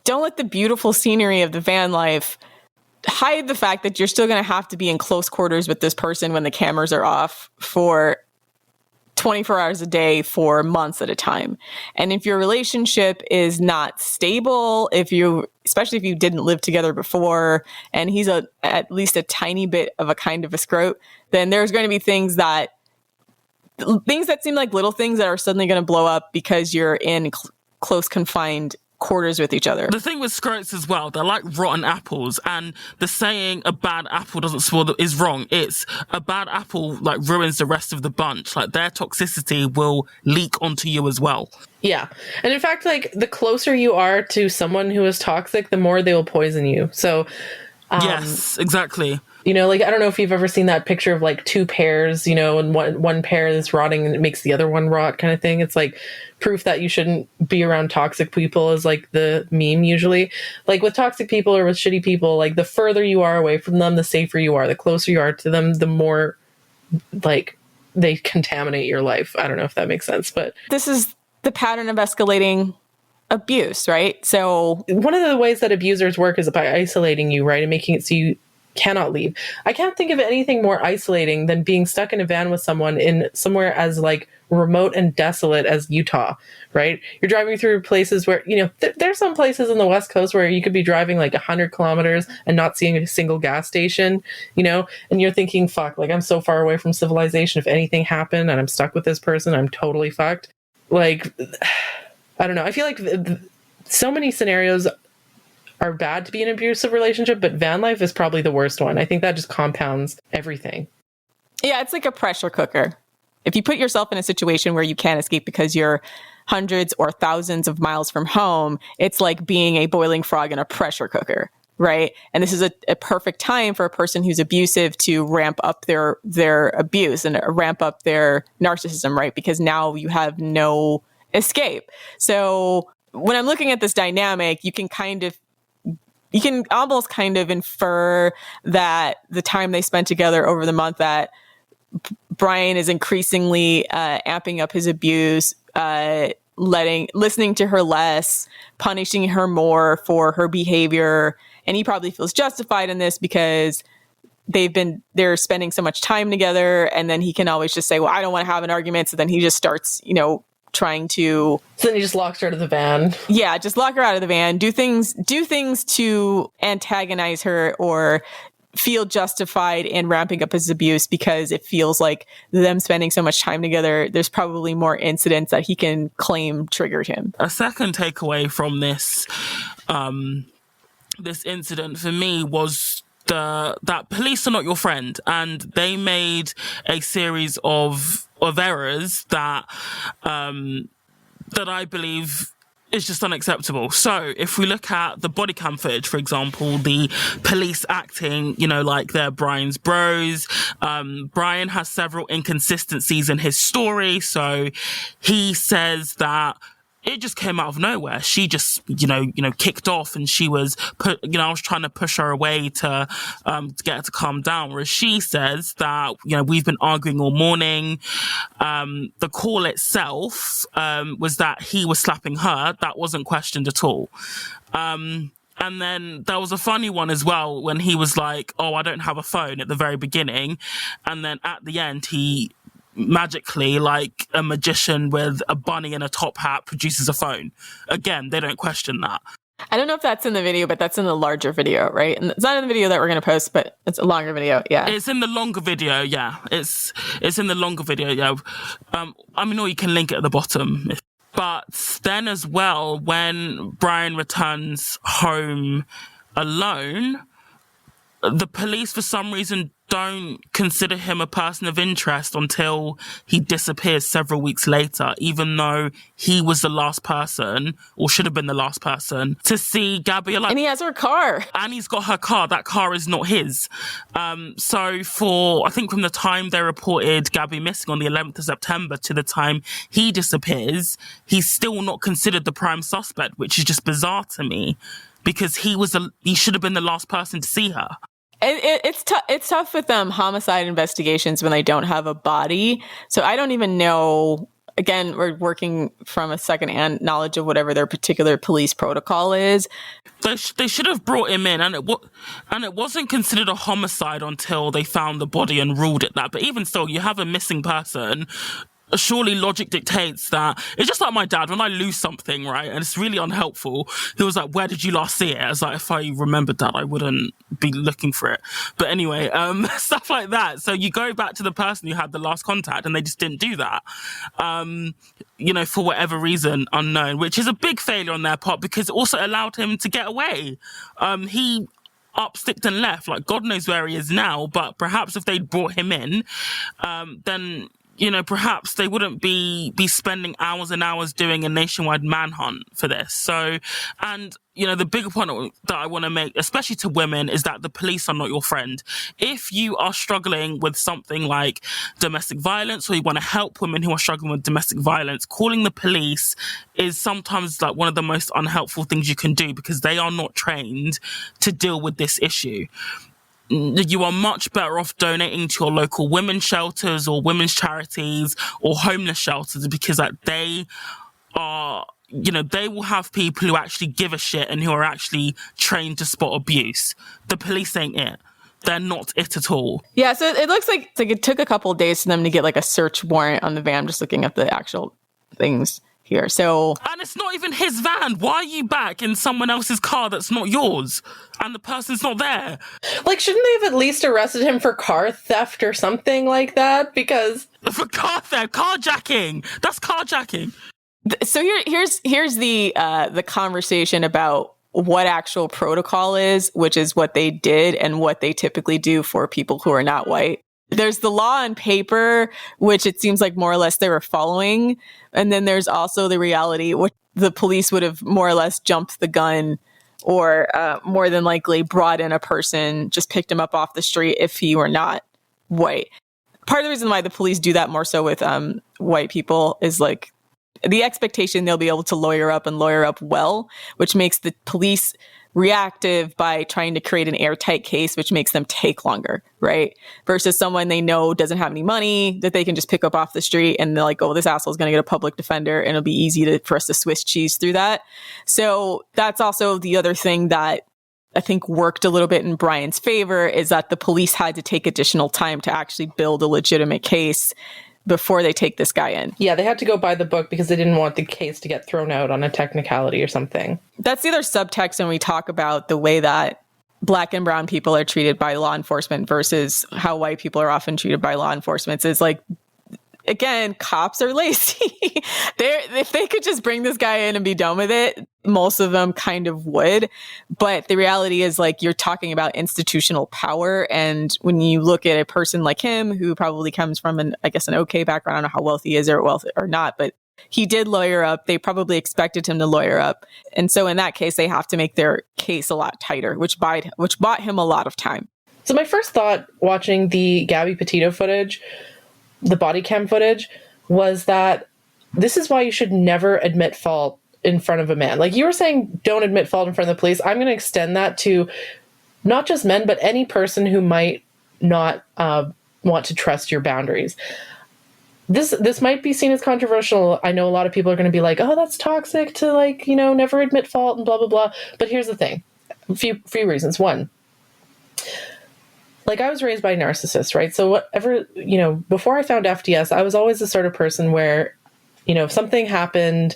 don't let the beautiful scenery of the van life hide the fact that you're still going to have to be in close quarters with this person when the cameras are off for 24 hours a day for months at a time. And if your relationship is not stable, especially if you didn't live together before, and he's at least a tiny bit of a kind of a scrote, then there's going to be things that seem like little things that are suddenly going to blow up because you're in close confined quarters with each other. The thing with scrotes as well, they're like rotten apples, and the saying a bad apple doesn't spoil is wrong. It's a bad apple like ruins the rest of the bunch. Like, their toxicity will leak onto you as well. Yeah. And in fact, like, the closer you are to someone who is toxic, the more they will poison you. So yes, exactly. Like, I don't know if you've ever seen that picture of like two pears, and one pear is rotting and it makes the other one rot kind of thing. It's like proof that you shouldn't be around toxic people is like the meme usually. Like with toxic people or with shitty people, like the further you are away from them, the safer you are. The closer you are to them, the more like they contaminate your life. I don't know if that makes sense, but this is the pattern of escalating abuse, right? So one of the ways that abusers work is by isolating you, right? And making it so you cannot leave. I can't think of anything more isolating than being stuck in a van with someone in somewhere as like remote and desolate as Utah, right? You're driving through places where, there's some places in the West Coast where you could be driving like 100 kilometers and not seeing a single gas station, and you're thinking, fuck, like I'm so far away from civilization. If anything happened and I'm stuck with this person, I'm totally fucked. Like, I don't know. I feel like so many scenarios are bad to be in an abusive relationship, but van life is probably the worst one. I think that just compounds everything. Yeah, it's like a pressure cooker. If you put yourself in a situation where you can't escape because you're hundreds or thousands of miles from home, it's like being a boiling frog in a pressure cooker, right? And this is a perfect time for a person who's abusive to ramp up their abuse and ramp up their narcissism, right? Because now you have no escape. So when I'm looking at this dynamic, you can almost kind of infer that the time they spent together over the month that Brian is increasingly amping up his abuse, listening to her less, punishing her more for her behavior. And he probably feels justified in this because they're spending so much time together. And then he can always just say, well, I don't want to have an argument. So then he just starts, trying to... So then he just locks her out of the van. Yeah, just lock her out of the van. Do things to antagonize her or feel justified in ramping up his abuse because it feels like them spending so much time together, there's probably more incidents that he can claim triggered him. A second takeaway from this incident for me was that police are not your friend, and they made a series of errors that I believe It's just unacceptable. So if we look at the body cam footage, for example, the police acting, like they're Brian's bros. Brian has several inconsistencies in his story. So he says that it just came out of nowhere. She just, kicked off, and she was I was trying to push her away to get her to calm down. Whereas she says that, we've been arguing all morning. The call itself was that he was slapping her. That wasn't questioned at all. And then there was a funny one as well when he was like, "Oh, I don't have a phone," at the very beginning. And then at the end, he magically, like a magician with a bunny and a top hat, produces a phone. Again, they don't question that. I don't know if that's in the video, but that's in the larger video, right? And it's not in the video that we're going to post, but it's a longer video. Yeah. It's in the longer video. Yeah. It's in the longer video. Yeah. Or you can link it at the bottom. But then as well, when Brian returns home alone, the police, for some reason, don't consider him a person of interest until he disappears several weeks later, even though he was the last person, or should have been the last person, to see Gabby alive. And he has her car. And he's got her car. That car is not his. So I think from the time they reported Gabby missing on the 11th of September to the time he disappears, he's still not considered the prime suspect, which is just bizarre to me, because he should have been the last person to see her. It's tough with homicide investigations when they don't have a body. So I don't even know. Again, we're working from a secondhand knowledge of whatever their particular police protocol is. They should have brought him in, and it wasn't considered a homicide until they found the body and ruled it that. But even still, you have a missing person. Surely logic dictates that. It's just like my dad, when I lose something, right, and it's really unhelpful, he was like, "Where did you last see it?" I was like, if I remembered that, I wouldn't be looking for it. But anyway, stuff like that. So you go back to the person you had the last contact, and they just didn't do that. For whatever reason unknown, which is a big failure on their part, because it also allowed him to get away. He up-sticked and left. Like, God knows where he is now, but perhaps if they'd brought him in, then perhaps they wouldn't be spending hours and hours doing a nationwide manhunt for this. So, and, the bigger point that I want to make, especially to women, is that the police are not your friend. If you are struggling with something like domestic violence, or you want to help women who are struggling with domestic violence, calling the police is sometimes like one of the most unhelpful things you can do, because they are not trained to deal with this issue. You are much better off donating to your local women's shelters or women's charities or homeless shelters, because they are, they will have people who actually give a shit and who are actually trained to spot abuse. The police ain't it. They're not it at all. Yeah, so it looks like it took a couple of days for them to get like a search warrant on the van. I'm just looking at the actual things here. So, and it's not even his van. Why are you back in someone else's car that's not yours and the person's not there? Like, shouldn't they have at least arrested him for car theft or something like that? Because for car theft, carjacking. That's carjacking. So here's the conversation about what actual protocol is, which is what they did and what they typically do for people who are not white. There's the law on paper, which it seems like more or less they were following. And then there's also the reality, which the police would have more or less jumped the gun, or more than likely brought in a person, just picked him up off the street if he were not white. Part of the reason why the police do that more so with white people is like the expectation they'll be able to lawyer up well, which makes the police reactive by trying to create an airtight case, which makes them take longer, right? Versus someone they know doesn't have any money that they can just pick up off the street, and they're like, oh, this asshole's going to get a public defender, and it'll be easy for us to Swiss cheese through that. So that's also the other thing that I think worked a little bit in Brian's favor, is that the police had to take additional time to actually build a legitimate case before they take this guy in. Yeah, they had to go by the book because they didn't want the case to get thrown out on a technicality or something. That's the other subtext when we talk about the way that Black and brown people are treated by law enforcement versus how white people are often treated by law enforcement. Is like, again, cops are lazy. If they could just bring this guy in and be done with it, most of them kind of would. But the reality is, like, you're talking about institutional power. And when you look at a person like him, who probably comes from an okay background, I don't know how wealthy he is or not, but He did lawyer up. They probably expected him to lawyer up. And so in that case, they have to make their case a lot tighter, which bought him a lot of time. So my first thought watching the Gabby Petito footage, the body cam footage, was that this is why you should never admit fault in front of a man. Like you were saying, don't admit fault in front of the police. I'm going to extend that to not just men, but any person who might not want to trust your boundaries. This might be seen as controversial. I know a lot of people are going to be like, oh, that's toxic to like, never admit fault and blah, blah, blah. But here's the thing. A few reasons. One, like I was raised by a narcissist, right? So whatever, before I found FDS, I was always the sort of person where, if something happened,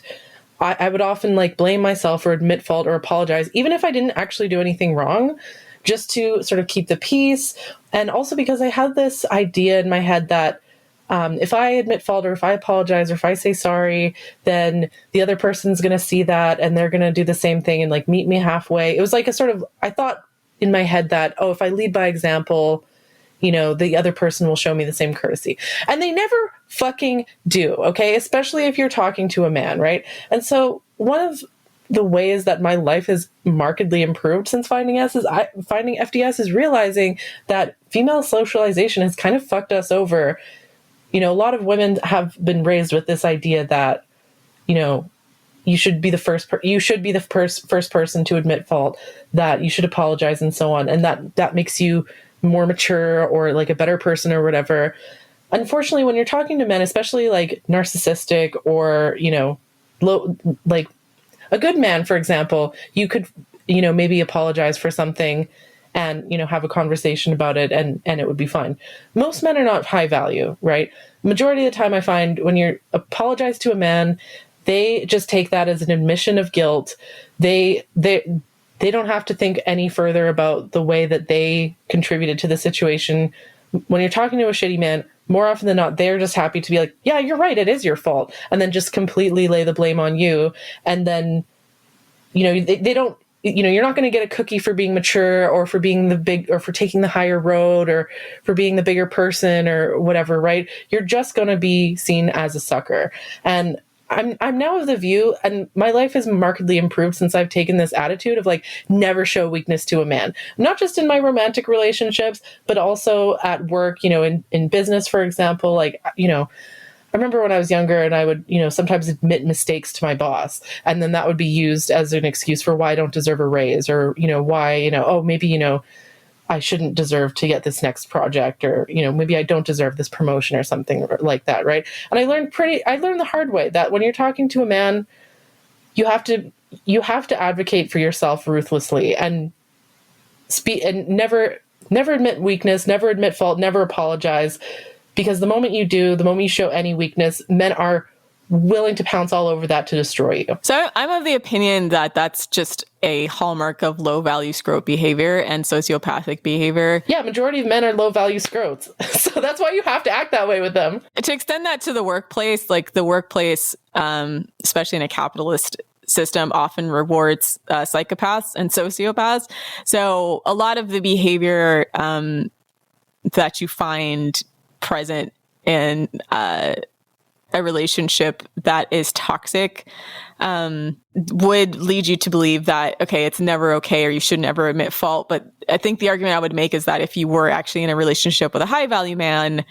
I would often like blame myself or admit fault or apologize, even if I didn't actually do anything wrong, just to sort of keep the peace. And also because I had this idea in my head that if I admit fault or if I apologize or if I say sorry, then the other person's going to see that and they're going to do the same thing and like meet me halfway. It was like I thought in my head that, oh, if I lead by example, the other person will show me the same courtesy. And they never fucking do, okay? Especially if you're talking to a man, right? And so one of the ways that my life has markedly improved since finding FDS is realizing that female socialization has kind of fucked us over. A lot of women have been raised with this idea that, you should be the first person to admit fault, that you should apologize and so on. And that makes you more mature or like a better person or whatever. Unfortunately, when you're talking to men, especially like narcissistic or, low, like a good man, for example, you could, maybe apologize for something and, have a conversation about it and it would be fine. Most men are not high value, right? Majority of the time I find when you apologize to a man, they just take that as an admission of guilt. They don't have to think any further about the way that they contributed to the situation. When you're talking to a shitty man, more often than not, they're just happy to be like, yeah, you're right, it is your fault. And then just completely lay the blame on you. And then, they don't, you're not going to get a cookie for being mature or for being or for taking the higher road or for being the bigger person or whatever, right? You're just going to be seen as a sucker. And I'm now of the view, and my life has markedly improved since I've taken this attitude of like, never show weakness to a man, not just in my romantic relationships, but also at work, in business, for example, like, I remember when I was younger and I would, sometimes admit mistakes to my boss, and then that would be used as an excuse for why I don't deserve a raise or, why, oh, maybe, I shouldn't deserve to get this next project or, maybe I don't deserve this promotion or something like that. Right. And I learned the hard way that when you're talking to a man, you have to advocate for yourself ruthlessly and never admit weakness, never admit fault, never apologize. Because the moment you show any weakness, men are willing to pounce all over that to destroy you. So I'm of the opinion that that's just a hallmark of low value scrote behavior and sociopathic behavior. Yeah, majority of men are low value scrotes. So that's why you have to act that way with them. To extend that to the workplace, like the workplace, especially in a capitalist system, often rewards psychopaths and sociopaths. So a lot of the behavior that you find present in a relationship that is toxic would lead you to believe that, okay, it's never okay or you should never admit fault. But I think the argument I would make is that if you were actually in a relationship with a high value man,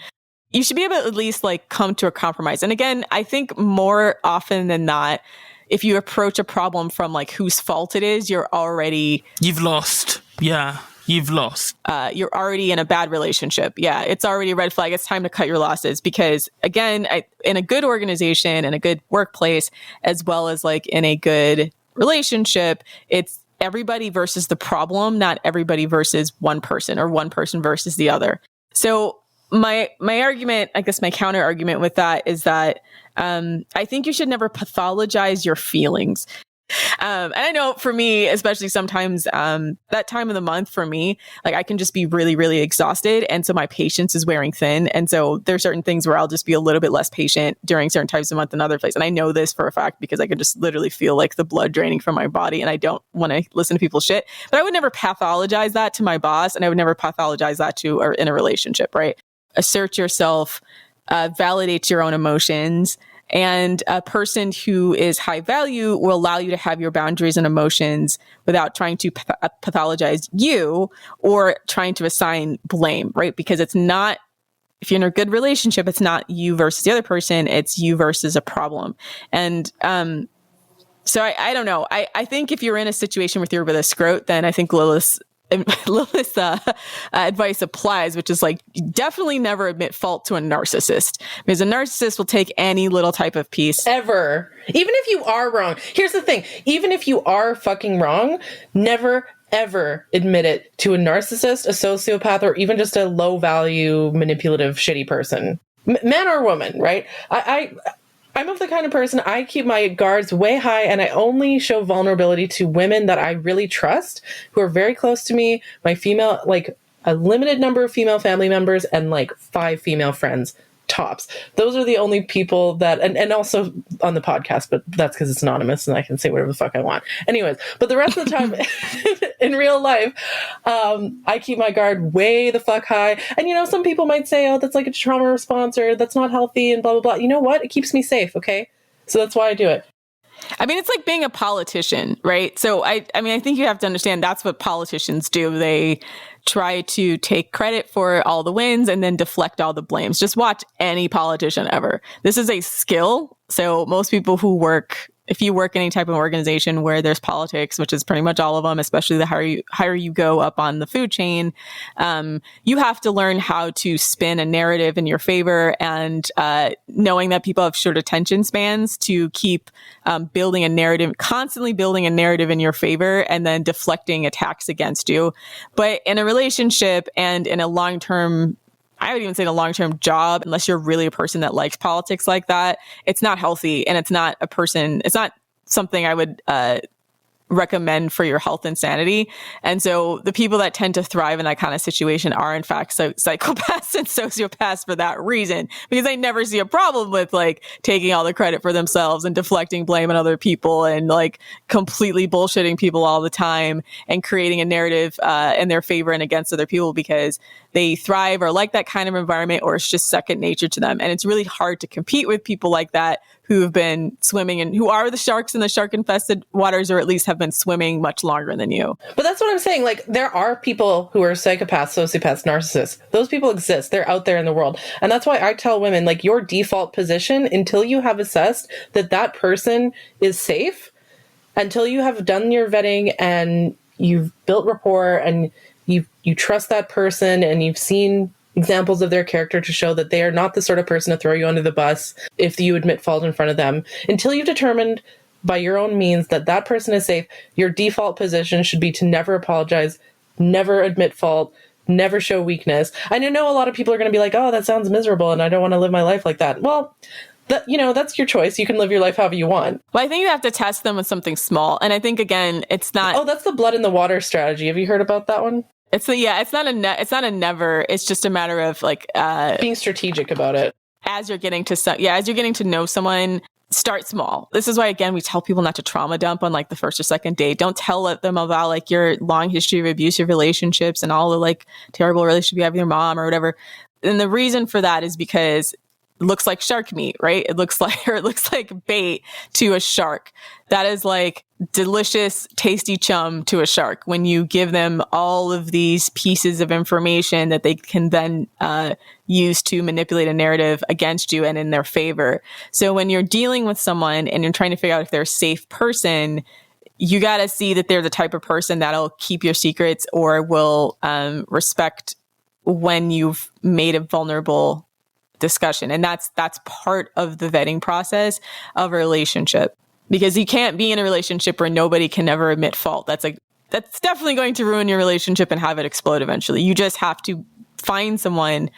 you should be able to at least like come to a compromise. And again, I think more often than not, if you approach a problem from like whose fault it is, you've lost. Yeah. You've lost. You're already in a bad relationship. Yeah, it's already a red flag. It's time to cut your losses because, again, in a good organization, in a good workplace, as well as like in a good relationship, it's everybody versus the problem, not everybody versus one person or one person versus the other. So my argument, I guess my counter argument with that is that I think you should never pathologize your feelings. And I know for me, especially sometimes that time of the month for me, like I can just be really, really exhausted. And so my patience is wearing thin. And so there's certain things where I'll just be a little bit less patient during certain times of the month than other places. And I know this for a fact because I can just literally feel like the blood draining from my body and I don't want to listen to people's shit. But I would never pathologize that to my boss and I would never pathologize that to or in a relationship, right? Assert yourself, validate your own emotions. And a person who is high value will allow you to have your boundaries and emotions without trying to pathologize you or trying to assign blame, right? Because it's not, if you're in a good relationship, it's not you versus the other person, it's you versus a problem. And so I don't know. I think if you're in a situation with a scrote, then I think Lilith's advice applies, which is like, definitely never admit fault to a narcissist, because a narcissist will take any little type of piece. Ever. Even if you are wrong. Here's the thing. Even if you are fucking wrong, never, ever admit it to a narcissist, a sociopath, or even just a low value, manipulative, shitty person. Man or woman, right? I'm of the kind of person, I keep my guards way high, and I only show vulnerability to women that I really trust, who are very close to me, my female, like a limited number of female family members, and like 5 female friends, tops. Those are the only people that, and also on the podcast, but that's because it's anonymous and I can say whatever the fuck I want. Anyways, but the rest of the time in real life, I keep my guard way the fuck high. And you know, some people might say, oh, that's like a trauma response, or that's not healthy, and blah, blah, blah. You know what? It keeps me safe, okay? So that's why I do it. I mean, it's like being a politician, right? So I mean, I think you have to understand that's what politicians do. They try to take credit for all the wins and then deflect all the blames. Just watch any politician ever. This is a skill. So most people who work, if you work in any type of organization where there's politics, which is pretty much all of them, especially the higher you go up on the food chain, you have to learn how to spin a narrative in your favor, and knowing that people have short attention spans to keep building a narrative, constantly building a narrative in your favor, and then deflecting attacks against you. But in a relationship and in a long-term, I would even say in a long-term job, unless you're really a person that likes politics like that, it's not healthy, and it's not something I would recommend for your health and sanity. And so the people that tend to thrive in that kind of situation are in fact psychopaths and sociopaths for that reason, because they never see a problem with like taking all the credit for themselves and deflecting blame on other people and like completely bullshitting people all the time and creating a narrative in their favor and against other people, because they thrive or like that kind of environment, or it's just second nature to them. And it's really hard to compete with people like that who have been swimming and who are the sharks in the shark infested waters, or at least have been swimming much longer than you. But that's what I'm saying. Like, there are people who are psychopaths, sociopaths, narcissists. Those people exist. They're out there in the world. And that's why I tell women, like, your default position, until you have assessed that that person is safe, until you have done your vetting and you've built rapport and you trust that person and you've seen examples of their character to show that they are not the sort of person to throw you under the bus if you admit fault in front of them, until you've determined by your own means that that person is safe, your default position should be to never apologize, never admit fault, never show weakness. And I know a lot of people are going to be like, oh, that sounds miserable and I don't want to live my life like that. Well, that's your choice. You can live your life however you want. Well, I think you have to test them with something small. And I think, again, it's not... Oh, that's the blood in the water strategy. Have you heard about that one? It's not a never. It's just a matter of like being strategic about it. As you're getting to know someone, start small. This is why, again, we tell people not to trauma dump on like the first or second date. Don't tell them about like your long history of abusive relationships and all the like terrible relationship you have with your mom or whatever. And the reason for that is because it looks like shark meat, right? It looks like bait to a shark. That is like delicious, tasty chum to a shark when you give them all of these pieces of information that they can then use to manipulate a narrative against you and in their favor. So when you're dealing with someone and you're trying to figure out if they're a safe person, you got to see that they're the type of person that'll keep your secrets or will respect when you've made a vulnerable discussion. And that's part of the vetting process of a relationship, because you can't be in a relationship where nobody can ever admit fault. That's definitely going to ruin your relationship and have it explode eventually. You just have to find someone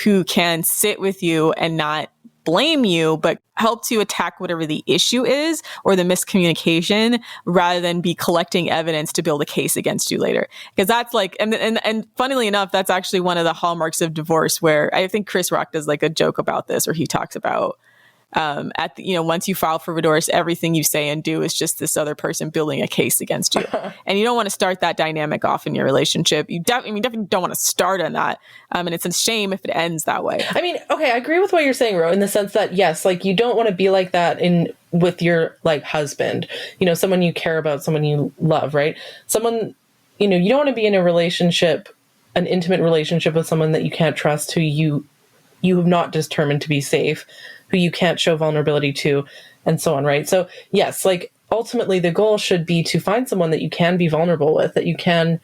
who can sit with you and not blame you, but help to attack whatever the issue is or the miscommunication, rather than be collecting evidence to build a case against you later. Because that's like, and funnily enough, that's actually one of the hallmarks of divorce, where I think Chris Rock does like a joke about this, or he talks about once you file for divorce, everything you say and do is just this other person building a case against you. And you don't want to start that dynamic off in your relationship. You definitely don't want to start on that. And it's a shame if it ends that way. I mean, okay, I agree with what you're saying, Ro, in the sense that, yes, like, you don't want to be like that with your, like, husband, someone you care about, someone you love, right? Someone, you don't want to be in a relationship, an intimate relationship with someone that you can't trust, who you have not determined to be safe, who you can't show vulnerability to, and so on, right? So yes, like, ultimately the goal should be to find someone that you can be vulnerable with, that you can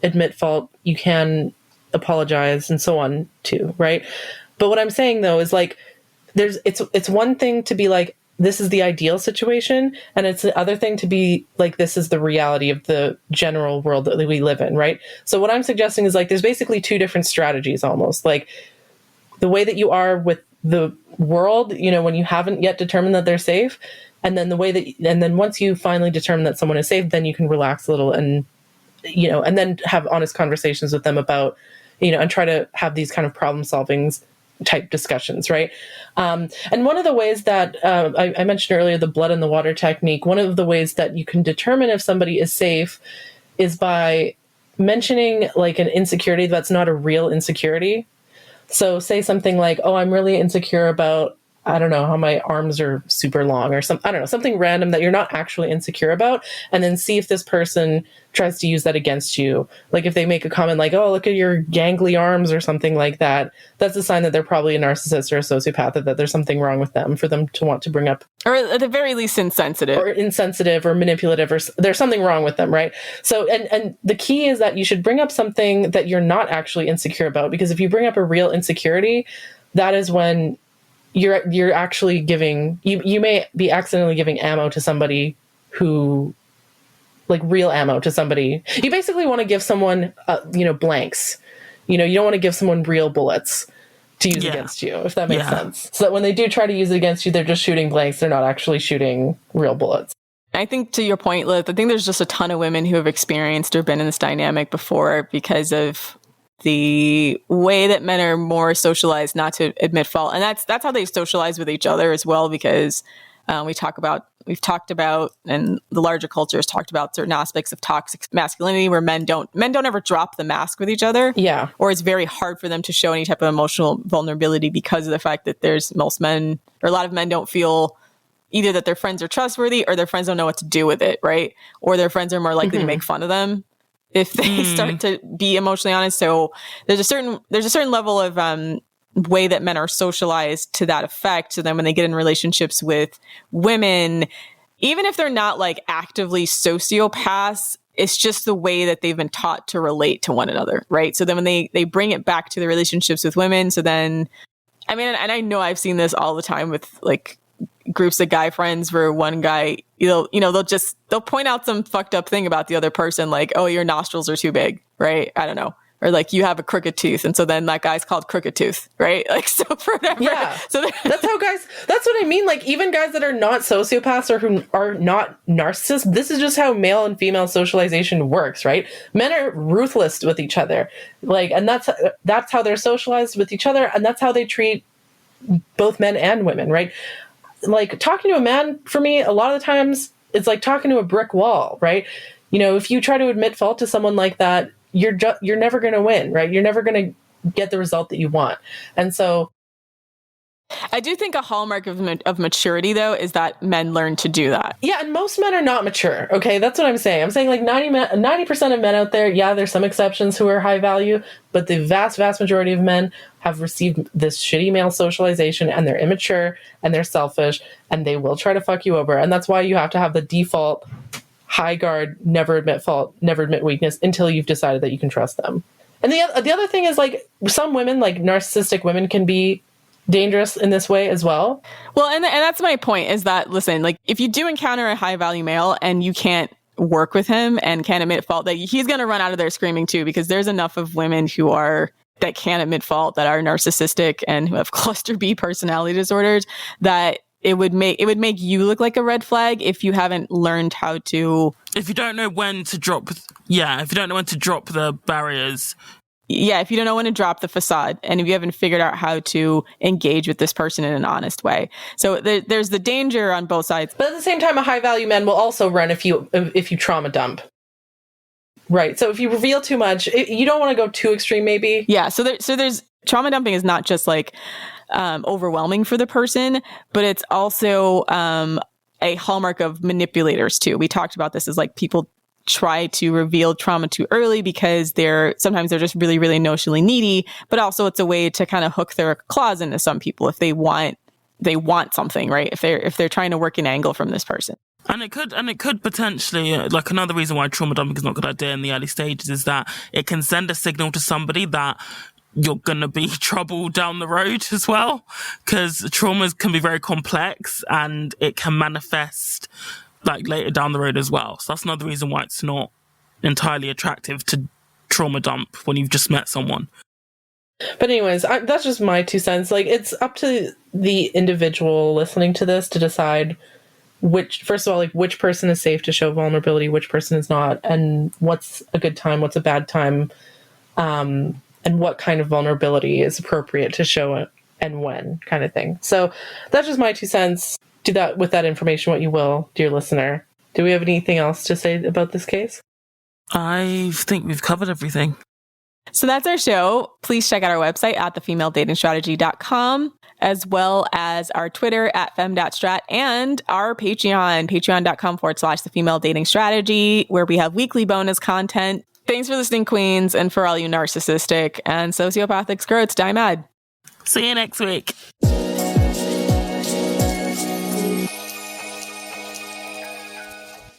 admit fault, you can apologize, and so on to, right? But what I'm saying though is, like, it's one thing to be like, this is the ideal situation, and it's the other thing to be like, this is the reality of the general world that we live in, right? So what I'm suggesting is, like, there's basically two different strategies almost, like the way that you are with the world, when you haven't yet determined that they're safe, and then and then once you finally determine that someone is safe, then you can relax a little and, and then have honest conversations with them about, and try to have these kind of problem solving type discussions, right? And one of the ways that I mentioned earlier, the blood in the water technique, one of the ways that you can determine if somebody is safe is by mentioning, like, an insecurity that's not a real insecurity. So say something like, oh, I'm really insecure about, I don't know, how my arms are super long, or something random that you're not actually insecure about. And then see if this person tries to use that against you. Like, if they make a comment like, oh, look at your gangly arms or something like that, that's a sign that they're probably a narcissist or a sociopath, that there's something wrong with them for them to want to bring up. Or at the very least insensitive. Or manipulative, or there's something wrong with them, right? So, and the key is that you should bring up something that you're not actually insecure about, because if you bring up a real insecurity, that is when you're actually giving, you may be accidentally giving ammo to somebody who, like, real ammo to somebody. You basically want to give someone, blanks. You don't want to give someone real bullets to use against you, if that makes sense. So that when they do try to use it against you, they're just shooting blanks. They're not actually shooting real bullets. I think, to your point, Liz, I think there's just a ton of women who have experienced or been in this dynamic before because of the way that men are more socialized not to admit fault. And that's how they socialize with each other as well, because we've talked about, and the larger culture has talked about, certain aspects of toxic masculinity where men don't ever drop the mask with each other. Yeah. Or it's very hard for them to show any type of emotional vulnerability because of the fact that most men, or a lot of men, don't feel either that their friends are trustworthy, or their friends don't know what to do with it, right? Or their friends are more likely to make fun of them if they start to be emotionally honest. So there's a certain level of way that men are socialized to that effect. So then when they get in relationships with women, even if they're not, like, actively sociopaths, it's just the way that they've been taught to relate to one another, right? So then when they bring it back to the relationships with women, so then, I mean, and I know I've seen this all the time with, like, groups of guy friends where one guy, they'll point out some fucked up thing about the other person, like, oh, your nostrils are too big, right? I don't know. Or, like, you have a crooked tooth. And so then that guy's called crooked tooth, right? Like, so for whatever. Yeah. So that's what I mean. Like, even guys that are not sociopaths or who are not narcissists, this is just how male and female socialization works, right? Men are ruthless with each other. Like, and that's how they're socialized with each other. And that's how they treat both men and women, right? Like, talking to a man, for me, a lot of the times, it's like talking to a brick wall, right? If you try to admit fault to someone like that, you're never going to win, right? You're never going to get the result that you want. And so I do think a hallmark of maturity, though, is that men learn to do that. Yeah, and most men are not mature, okay? That's what I'm saying. I'm saying, like, 90% of men out there, yeah, there's some exceptions who are high value, but the vast, vast majority of men have received this shitty male socialization, and they're immature, and they're selfish, and they will try to fuck you over. And that's why you have to have the default high guard, never admit fault, never admit weakness until you've decided that you can trust them. And the other thing is, like, some women, like narcissistic women, can be dangerous in this way as well. Well, and that's my point, is that, listen, like, if you do encounter a high value male and you can't work with him and can't admit fault, that he's going to run out of there screaming too, because there's enough of women that can't admit fault, that are narcissistic and who have cluster B personality disorders, that it would make you look like a red flag if you haven't learned how to. If you don't know when to drop the barriers. if you don't know when to drop the facade, and if you haven't figured out how to engage with this person in an honest way. So there's the danger on both sides. But at the same time, a high value man will also run if you trauma dump. Right. So if you reveal too much, you don't want to go too extreme, maybe. Yeah. So there's trauma dumping is not just like overwhelming for the person, but it's also a hallmark of manipulators too. We talked about this as like people try to reveal trauma too early because sometimes they're just really, really emotionally needy, but also it's a way to kind of hook their claws into some people if they want something, right? If they're trying to work an angle from this person. And it could potentially, like another reason why trauma dumping is not a good idea in the early stages is that it can send a signal to somebody that you're going to be trouble down the road as well, because traumas can be very complex and it can manifest like later down the road as well. So that's another reason why it's not entirely attractive to trauma dump when you've just met someone. But anyways, that's just my 2 cents. Like, it's up to the individual listening to this to decide which person is safe to show vulnerability, which person is not, and what's a good time, what's a bad time, and what kind of vulnerability is appropriate to show and when, kind of thing. So that's just my 2 cents. Do that with that information what you will, dear listener. Do we have anything else to say about this case? I think we've covered everything. So that's our show. Please check out our website at thefemaledatingstrategy.com, as well as our Twitter at fem.strat and our Patreon, patreon.com/thefemaledatingstrategy, where we have weekly bonus content. Thanks for listening, queens, and for all you narcissistic and sociopathic scrotes, die mad. See you next week.